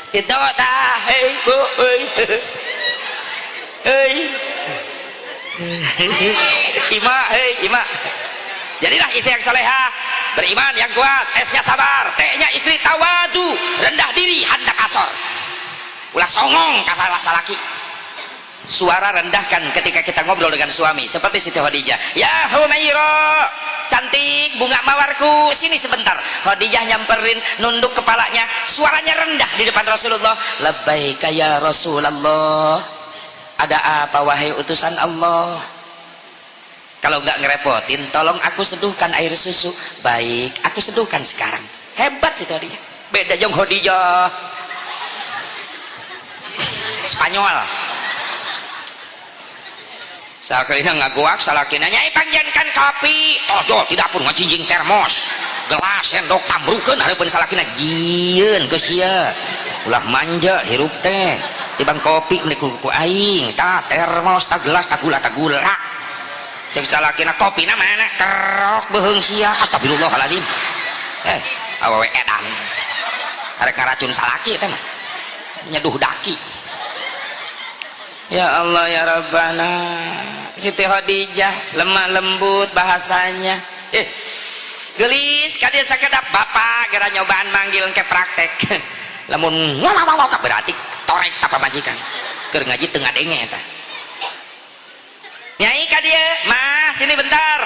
kitu tah hei bu hei ima hei ima jadilah istri yang salehah beriman yang kuat S-nya sabar T-nya istri tawadu rendah diri handap asor ulah songong kata laki suara rendahkan ketika kita ngobrol dengan suami seperti Siti Khadijah ya Humaira cantik bunga mawarku sini sebentar Khadijah nyamperin nunduk kepalanya suaranya rendah di depan Rasulullah labbaika ya Rasulullah ada apa wahai utusan Allah kalau nggak ngerepotin tolong aku seduhkan air susu baik aku seduhkan sekarang hebat sih Khadijah beda jong Khadijah Spanyol salakina ngaguak salakina nyai panjenkan kopi oh tidak pun ngajinjing termos gelas sendok tambrukeun hareupeun salakina jieun geus sia ulah manja hirup teh tibang kopi meni ku aing tah termos tah gelas tah gula cek salakina kopina mana kerok beheung sia astagfirullahaladzim awewe edan arek ngaracun salaki teh mah nyeduh daki ya Allah ya Rabbana Siti Khadijah lemah lembut bahasanya gelis kadia sakedap bapak gara nyobaan manggil ke praktek lamun ngomong berarti torek tapa majikan keur ngaji teu ngadenge eta nyai kadia mah sini bentar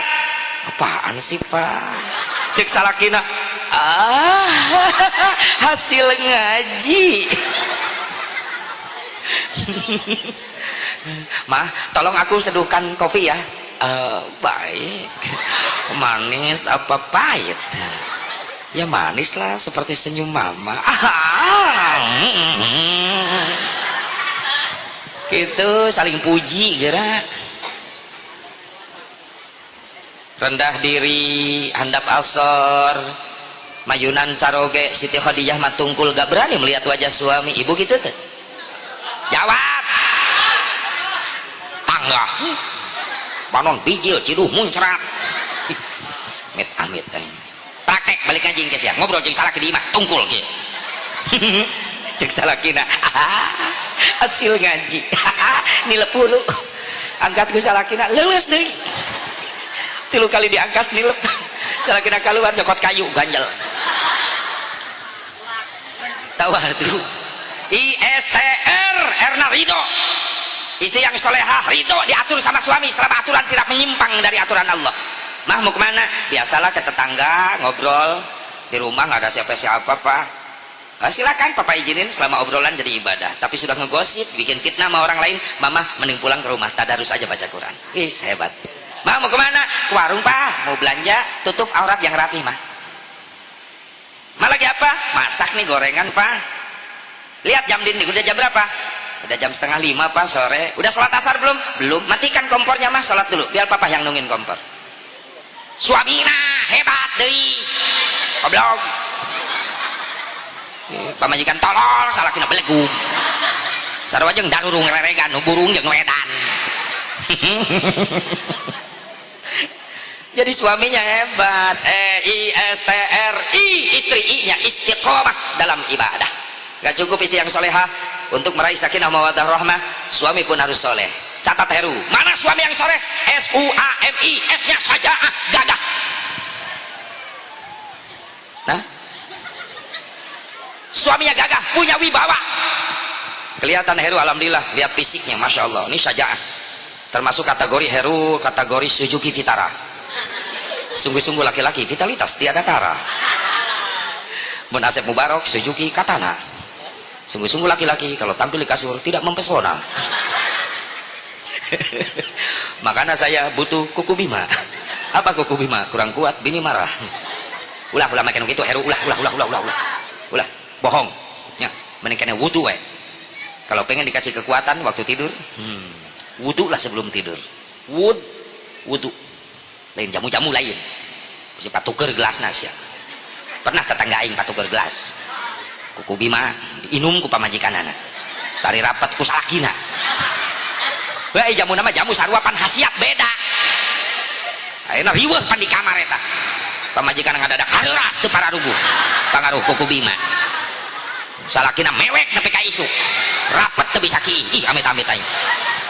apaan sih pak cek salakina hasil ngaji mah tolong aku seduhkan kopi ya baik manis apa pahit ya manis lah seperti senyum mama gitu saling puji gerak rendah diri handap asor mayunan caroge Siti Khadijah matungkul gak berani melihat wajah suami ibu gitu tuh jawab tangga panon bijil ciduh muncrat amit amit praktek balik ngaji guys ya, ngobrol jeung salaki di imah tungkul kieu. Cek salakina hasil ngaji nilep hulu angkat ku salakina leuleus deui 3 kali diangkas nilep salakina keluar jokot kayu ganjel tawa tuh ISTR Erna Ridho, istri yang solehah ridho diatur sama suami selama aturan tidak menyimpang dari aturan Allah. Mah mau kemana? Biasalah ke tetangga ngobrol di rumah, nggak ada siapa-siapa pak. Silakan papa izinin selama obrolan jadi ibadah, tapi sudah ngegosip bikin fitnah sama orang lain, mama mending pulang ke rumah tadarus aja baca Quran. Wis hebat. Mah mau kemana? Ke warung pak, mau belanja, tutup aurat yang rapi mah. Mah lagi apa? Masak nih gorengan pak. Lihat jam dinding udah jam berapa? Udah jam 4:30 pak sore. Udah sholat asar belum? Belum. Matikan kompornya mah, sholat dulu biar papa yang nungguin kompor. Suamina hebat deui goblok. Pamajikan tolol salakina belegu sarua jeung darurung reregan nu burung jeung wedan. Jadi suaminya hebat. ISTRI, istri I nya istiqomah dalam ibadah. Gak cukup istri yang solehah untuk meraih sakinah mawaddah rahmah, suami pun harus soleh. Catat Heru, mana suami yang soleh? SUAMI, S nya sajaah, gagah. Nah, suaminya gagah, punya wibawa, kelihatan Heru. Alhamdulillah, lihat fisiknya masya Allah, ini sajaah, termasuk kategori Heru, kategori Suzuki Vitara. Sungguh-sungguh laki-laki, vitalitas tiada tara. Mun Asep Mubarok, Suzuki Katana. Sungguh-sungguh laki-laki, kalau tampil di kasur tidak mempesona. Makanya saya butuh kuku bima. Apa kuku bima? Kurang kuat, bini marah. Ulah makin gitu Heru, ulah bohong ya, mending kena wudu we. Kalau pengen dikasih kekuatan waktu tidur, wudu lah sebelum tidur. Wudu lain jamu-jamu lain si patuker gelas nasya. Pernah tetangga aing patuker gelas kuku bima diinum ku pamajikanana sari rapat ku salakina. Wah jamu nama jamu sarua pan hasiat beda. Ayeuna riweuh pan di kamar eta. Pamajikan ngadadak hareras teu pararuguh pangaruh kuku bima. Salakina mewek nepi ka isu. Rapet teu bisa kieu. Ih amit-amit aing.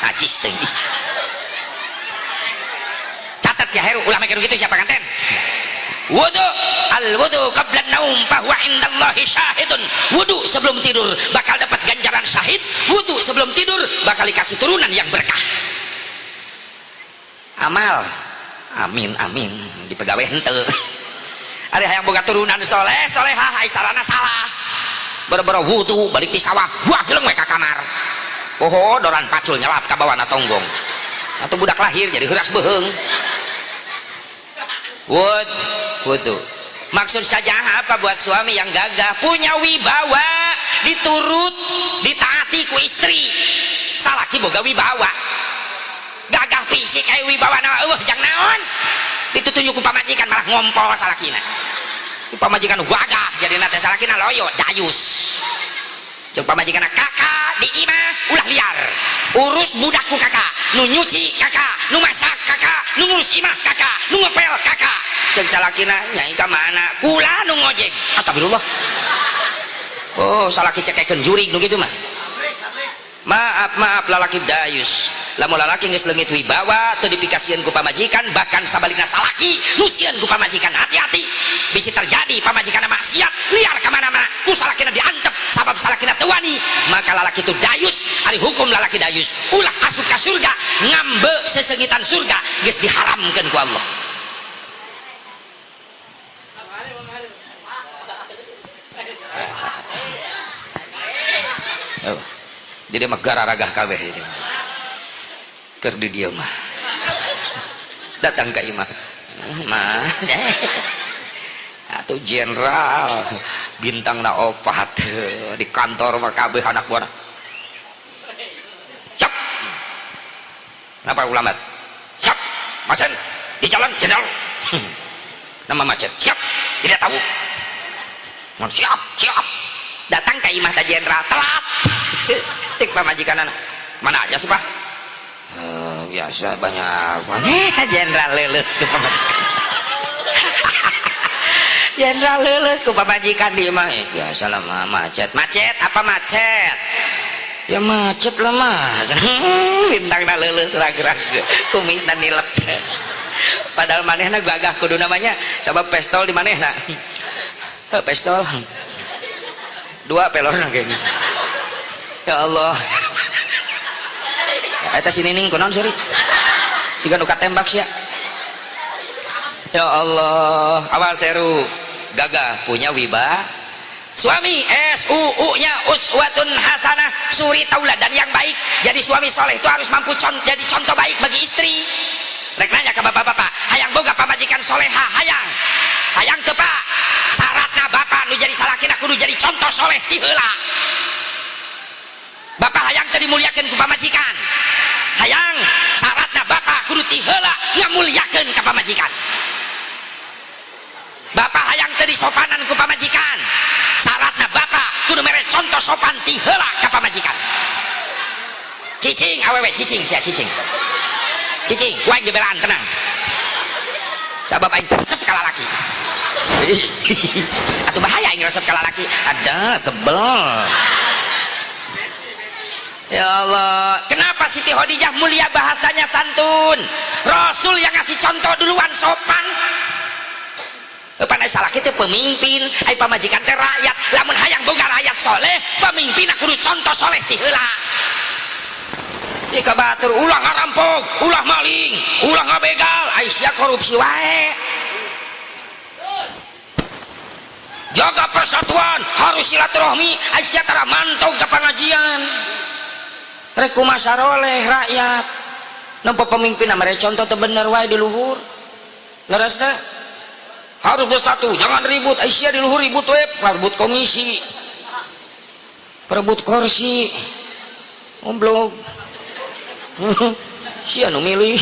Najis teuing. Catat si Heru ulah make gitu siapa kanten. Wudu al-wudu qabla naum bahwa indallahi syahidun. Wudu sebelum tidur bakal dapat ganjaran syahid. Wudu sebelum tidur bakal dikasih turunan yang berkah. Amal amin dipegawe henteu. Ada yang boga turunan soleh solehah carana salah. Boro-boro wudu balik di sawah wah jeleng we ka kamar. Oh doran pacul nyelap ka bawana tonggong. Atau budak lahir jadi heuras beheung. Wudu maksud saja apa buat suami yang gagah, punya wibawa, diturut ditaati ku istri. Salaki boga wibawa, gagah fisik kayak wibawa na jang naon ditutunjuk ku pamajikan malah ngompol salakina. Pamajikan wagah jadi nate salakina loyo dayus. Cuk pamajikan kakak di imah ulah liar, urus budakku kakak, nu nyuci kakak, nu masak kakak, nu ngurus imah kakak, nu ngepel kakak. Cek salakina nyai ka mana? Kula nu ngojek. Astagfirullah. Oh salaki cekekeun jurig nu kitu mah. Maaf lalaki dayus. Lamun lalaki geus leungit wibawa teu dipikasieun ku pamajikan, bahkan sabalikna salaki nu sieun ku pamajikan, hati-hati bisa terjadi pamajikan maksiat liar ka mana-mana ku salakina diantep sabab salakina teu wani, maka lalaki itu dayus. Ari hukum lalaki dayus ulah asup ka surga, ngambe sesengitan surga geus diharamkeun ku Allah. Jadi mah gararagah kabeh ini. Keur di dieu mah. Datang ka imah. Mah. Atuh jenderal bintangna 4 di kantor mah kabeh anak buahna. Siap. Kenapa ulamat? Siap. Macan di jalan jenderal. Nama macan. Siap. Tidak tahu. Siap. Datang ka imah ta jenderal telat. Cek pamajikanana. Mana aja sih Pak? Biasa banyak jenderal lulus ke pamajikan. jenderal leuleus ku pamajikan di mah biasa lah mah macet apa macet ya macet lah mah bintangna leuleus ragrag kumisna nilep padahal manehna gagah kudu namanya sabab pistol di manehna pistol 2 pelorna geuning ya Allah eta si Nining kunaon seurik siga nu katembak sia ya Allah awal seru gagah punya wiba suami SUU nya uswatun hasanah suri tauladan yang baik jadi suami soleh itu harus mampu jadi contoh baik bagi istri rek nanya ke bapak-bapak hayang boga pamajikan soleha hayang teu Pak syaratna bapak nu jadi salakina kudu jadi contoh soleh ti heula bapak hayang teu dimuliakeun ku pamajikan hayang syaratna bapak kudu ti heula ngamuliakeun ka pamajikan bapak hayang teu disopanan ku pamajikan syaratna bapak kudu mere contoh sopan ti heula ka pamajikan cicing awewe cicing sia cicing wae dibelaan tenang sabab aing resep ka lalaki atuh bahaya aing resep ka lalaki ada sebel ya Allah kenapa Siti Khadijah mulia bahasanya santun Rasul yang ngasih contoh duluan sopan pandai salah kita pemimpin ai pamajikan teh rakyat lamun hayang boga rakyat soleh pemimpin kudu contoh soleh ti heula jika batur ulah ngarampok ulah maling ulah ngabegal aisyah korupsi wae jaga persatuan harus silaturahmi aisyah tara mantau ke pengajian rek kumaha saroleh rakyat nampa pemimpin mere contoh teu bener wae di luhur leresna harus bersatu jangan ribut aisyah di luhur ribut we perebut komisi perebut kursi goblok sia nu milih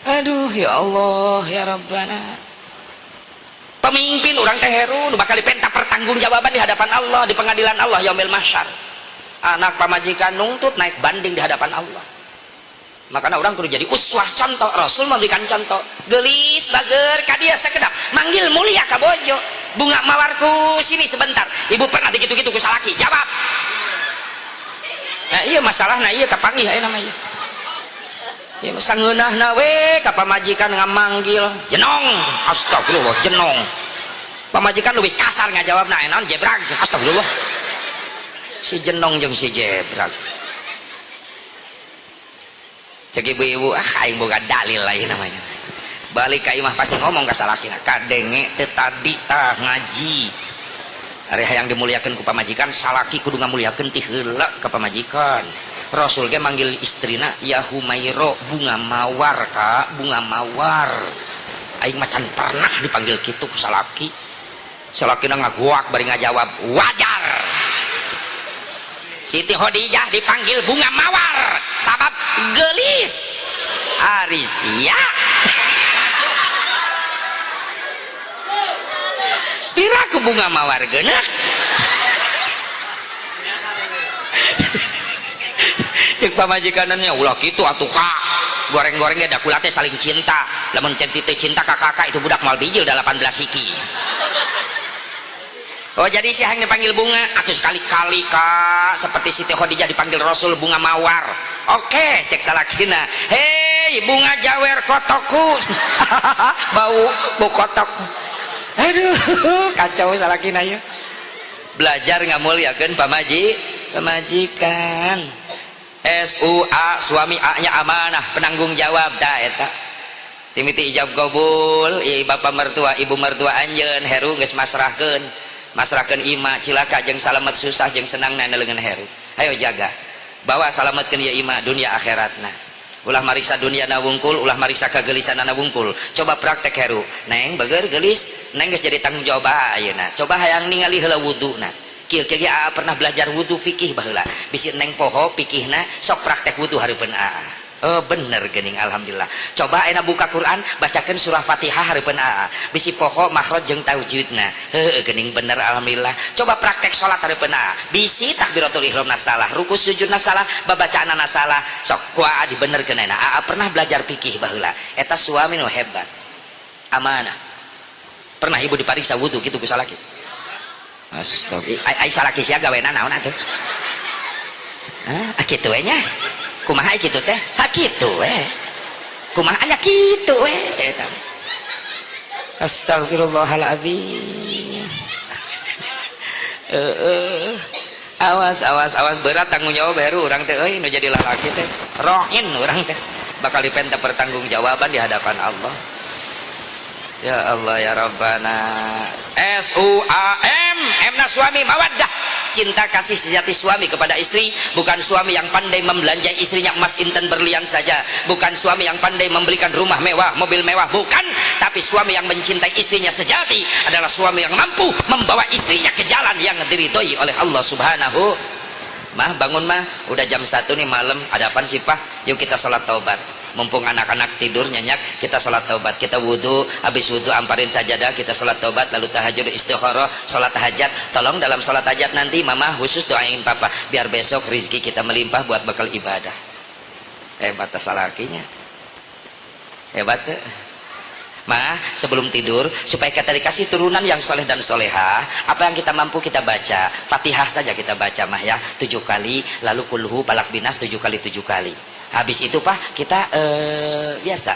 aduh ya Allah ya Rabbana pemimpin orang teh heru nu bakal dipenta pertanggungjawaban di hadapan Allah di pengadilan Allah yaumil mahsyar anak pamajikan nuntut naik banding di hadapan Allah makanya orang kudu jadi uswah contoh Rasul memberikan contoh gelis bager kadia sakedap manggil mulia ka bojo bunga mawarku sini sebentar ibu pernah digitu-gitu ku salaki jawab nah iya masalahna iya kapanggih aya namanya ya sangeunahna we ka pamajikan ngamanggil jenong astagfirullah jenong pamajikan lebih kasar ngajawabna enon jebrag astagfirullah si jenong jeung si jebrag cek ibu-ibu aing boga dalil lain namanya balik ka imah pasti ngomong ka salakina kadenge teu tadi tah ngaji ari hayang dimuliakeun ku pamajikan salaki kudu ngamuliakeun ti heula ka pamajikan Rasul ge manggil istrina ya Humairo bunga mawar Kak bunga mawar aing macan pernah dipanggil kitu ku salaki salakina ngaguak bari ngajawab wajar Siti Khadijah dipanggil bunga mawar sabab gelis Arisia piraku bunga mawar geunah cek pamajikanannya ulah kitu atuh Kak goreng-gorengnya da kula teh saling cinta lamun cinta cinta ka kakak itu budak moal bijil 18 siki oh jadi si hang dipanggil bunga atuh sekali-kali Kak seperti Siti Khadijah dipanggil Rasul bunga mawar oke cek salakina hei bunga jawer kotokku bau kotok aduh kacau salakina ya belajar ngamuliakeun pamajikan SUA suami A nya amanah penanggung jawab da eta timiti ijab qabul bapak mertua ibu mertua anjeun heru geus masrahkeun ima cilaka jeung salamet susah jeung senangna leungeun heru ayo jaga bawa salametkeun ieu ima dunia akhiratna ulah mariksa dunia na wungkul ulah mariksa kagelisanna wungkul coba praktek heru neng beger geus neng geus jadi tanggung jawab ayeuna coba hayang ningali heula wuduna kieu pernah belajar wudu fikih baheula bisi neng poho pikihna sok praktek wudu hareupeun oh bener geuning alhamdulillah coba ayeuna buka Quran bacakeun surah Fatihah hareupeun bisi poho makhraj jeung tajwidna heuh geuning bener alhamdulillah coba praktek salat hareupeun bisi takbiratul ihramna salah ruku sujudna salah babacaanna salah sok kuaa dibenerkeun ayeuna pernah belajar fikih baheula eta suami nu hebat amanah Pernah ibu dipariksa wudu gitu ku salaki? Astagfirullah. Ai salaki sia gaweana naon atuh? Hah, kitu we nya. Kumaha kitu teh? Ha kitu we. Kumaha nya kitu we saya tahu. Astagfirullahaladzim. Awas berat tanggung jawab baru orang teh euy nu jadi lalaki teh roin orang teh bakal dipenta pertanggungjawaban di hadapan Allah. Ya Allah ya Rabbana. SUAM emna suami mawaddah, cinta kasih sejati suami kepada istri, bukan suami yang pandai membelanjai istrinya emas intan berlian saja, bukan suami yang pandai membelikan rumah mewah, mobil mewah, bukan, tapi suami yang mencintai istrinya sejati adalah suami yang mampu membawa istrinya ke jalan yang diridhoi oleh Allah Subhanahu. Mah bangun mah, udah jam 1 nih malam, ada apaan sih Pak? Yuk kita sholat taubat. Mumpung anak-anak tidur nyenyak, kita sholat taubat, kita wudhu, habis wudhu amparin sajadah, kita sholat taubat, lalu tahajud istikharah, sholat hajat. Tolong dalam sholat hajat nanti mama khusus doain papa biar besok rezeki kita melimpah buat bekal ibadah. Hebat salakinya, hebat tuh. Ma, sebelum tidur supaya kita dikasih turunan yang soleh dan soleha, apa yang kita mampu kita baca, Fatihah saja kita baca mah ya 7 kali, lalu kulhu palak binas 7 kali 7 kali. Habis itu Pak kita biasa.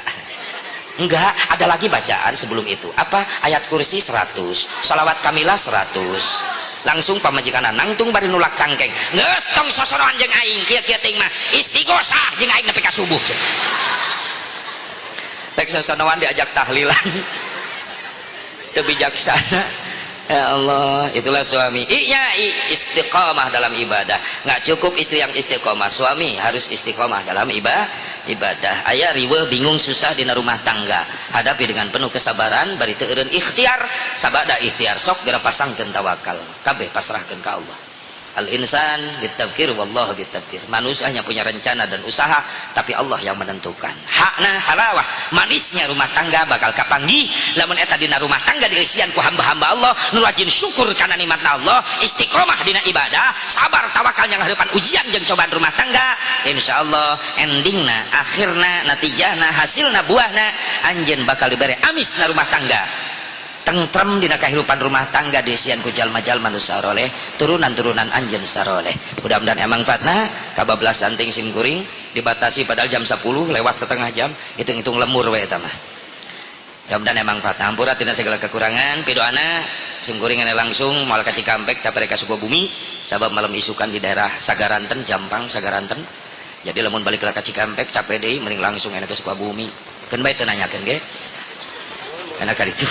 Enggak, ada lagi bacaan sebelum itu. Apa? Ayat kursi 100, sholawat kamilah 100. Langsung pamajikanna nangtung bari nulak cangkeng. Geus tong sosoroan jeung aing kieu-kieu teuing mah istighosah jeung aing nepi ka subuh. Rek sosonoan diajak tahlilan. Teu bijaksana. Ya Allah, itulah suami. Istiqomah dalam ibadah. Nggak cukup istri yang istiqomah, suami harus istiqomah dalam ibadah. Aya riweuh bingung susah dina rumah tangga. Hadapi dengan penuh kesabaran, bari teu eureun ikhtiar, sabada ikhtiar sok geura pasangkeun tawakal. Kabeh pasrahkeun ka Allah. Al-insan bitafkir wallahu bitafkir. Manusia hanya punya rencana dan usaha, tapi Allah yang menentukan. Hakna halawah, manisnya rumah tangga bakal kapanggih lamun eta dina rumah tangga dieusian ku hamba-hamba Allah nu rajin syukur kana nikmatna Allah, istiqomah dina ibadah, sabar tawakal yang hadapan ujian jeung cobaan rumah tangga. Insyaallah endingna, akhirna, natijahna, hasilna, buahna anjeun bakal dibere amisna rumah tangga. Tentrem dina kahirupan rumah tangga desian ku jalma-jalma nu saroleh, turunan-turunan anjeun saroleh. Mudah-mudahan emang fatna kabablasan ting sim kuring dibatasi padahal jam 10 lewat setengah jam, hitung-hitung lemur we eta mah. Mudah-mudahan emang fatna hampura tina segala kekurangan, pidoana sim kuring ane langsung moal ka Cikampek tapere ka Sukabumi sabab malam isukan di daerah Sagaranten, Jampang Sagaranten. Jadi lamun balik ka Cikampek capek deui mending langsung ane ka Sukabumi. Keun bae teu nanyakeun ge. Enak ka ditu.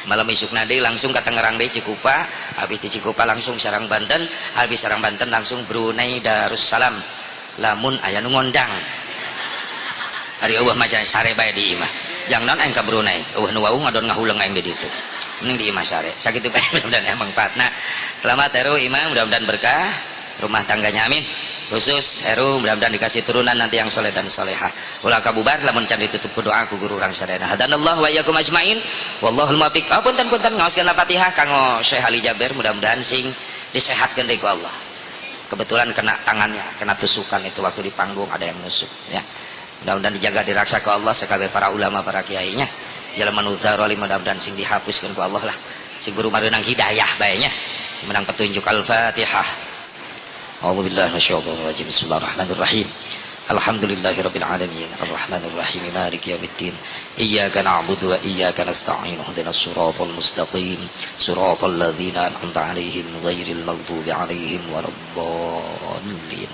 Malam isuk nade langsung ke Tangerang deh Cikupa, habis di Cikupa langsung Serang Banten, habis Serang Banten langsung Brunei Darussalam. Lamun aya nu ngondang hari eueuh mah sare bae di imah jang naon aing ka Brunei eueuh nu wau ngadon ngahuleung aing di ditu mending di imah sare sakitu bae. Mudah-mudahan emang patna selamat Heru imah, mudah-mudahan berkah rumah tangganya amin. Khusus Heru mudah-mudahan dikasih turunan nanti yang soleh dan solehah. Ulah kabubar lamun can ditutup ku doa ku guru urang sadayana. Hadanallahu wa iyyakum ajmain. Wallahul muwaffiq. Punten-punten ngaoskeun Fatihah kanggo Syekh Ali Jaber, mudah-mudahan sing disehatkeun deui ku Allah. Kebetulan kena tangannya, kena tusukan itu waktu di panggung ada yang nusuk ya. Mudah-mudahan dijaga diraksa ku Allah sakabeh para ulama para kiainya. Jalma nudzaroli mudah-mudahan sing dihapuskeun ku Allah lah. Sing guru mareunang hidayah bae nya. Sing menang petunjuk Al-Fatihah. A'udzu billahi minasyaitonir rajim. Bismillahirrahmanirrahim. Alhamdulillahirabbil alamin. Arrahmanir rahim. Maliki yaumiddin. Iyyaka na'budu wa iyyaka nasta'in. Ihdinas siratal mustaqim. Siratal ladzina an'amta 'alaihim ghairil maghdubi 'alaihim waladdallin.